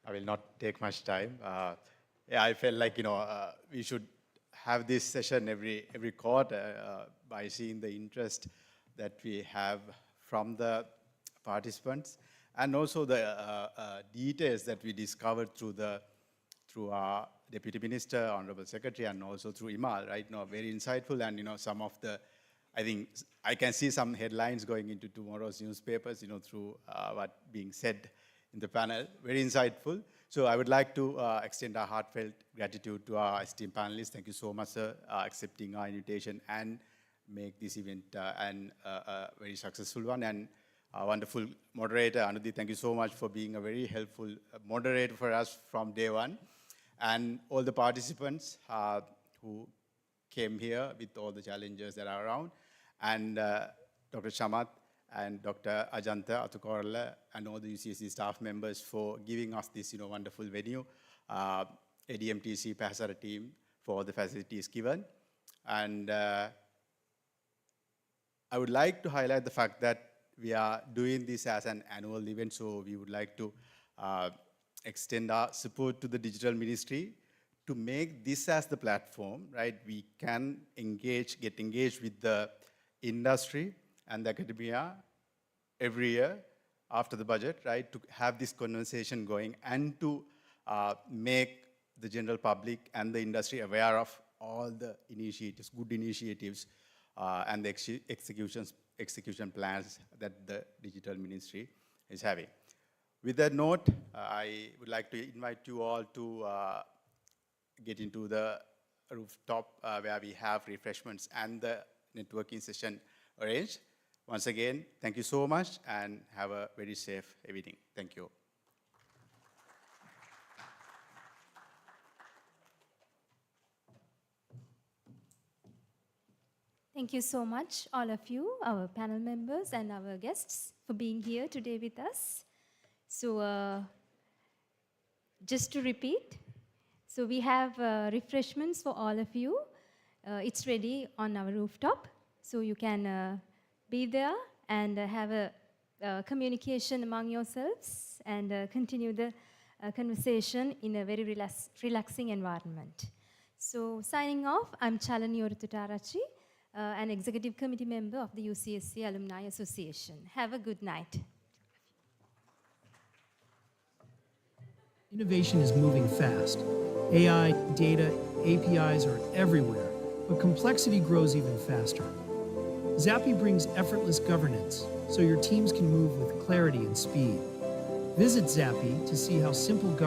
I will not take much time. Yeah, I felt like, we should have this session every quarter by seeing the interest that we have from the participants and also the details that we discovered through our Deputy Minister, Honorable Secretary, and also through Imal, right? Very insightful, and some of the, I think I can see some headlines going into tomorrow's newspapers, through what being said in the panel. Very insightful. So I would like to extend our heartfelt gratitude to our esteemed panelists. Thank you so much, sir, accepting our invitation and make this event a very successful one. And our wonderful moderator, Anudi. Thank you so much for being a very helpful moderator for us from day one. And all the participants who came here with all the challenges that are around. And Dr. Chamath and Dr. 𝗟𝗘𝗡𝗢𝗧 and all the UCSC staff members for giving us this wonderful venue. ADMTC PDPA team for all the facilities given. And I would like to highlight the fact that we are doing this as an annual event, so we would like to extend our support to the digital ministry to make this as the platform, right? We can get engaged with the industry and the academia every year after the budget, right? To have this conversation going and to make the general public and the industry aware of all the initiatives, good initiatives, and the execution plans that the digital ministry is having. With that note, I would like to invite you all to get into the rooftop where we have refreshments and the networking session arranged. Once again, thank you so much and have a very safe evening. Thank you.
Thank you so much, all of you, our panel members and our guests, for being here today with us. So, just to repeat, so we have refreshments for all of you. It's ready on our rooftop, so you can be there and have a communication among yourselves and continue the conversation in a very relaxing environment. So, signing off, I'm 𝗟𝗢𝗡𝗢𝗧𝗔𝗟, an executive committee member of the UCSC Alumni Association. Have a good night.
Innovation is moving fast. AI, data, APIs are everywhere, but complexity grows even faster. 𝗟𝗓𝗡 brings effortless governance, so your teams can move with clarity and speed. Visit 𝗟𝗓𝗡 to see how simple governance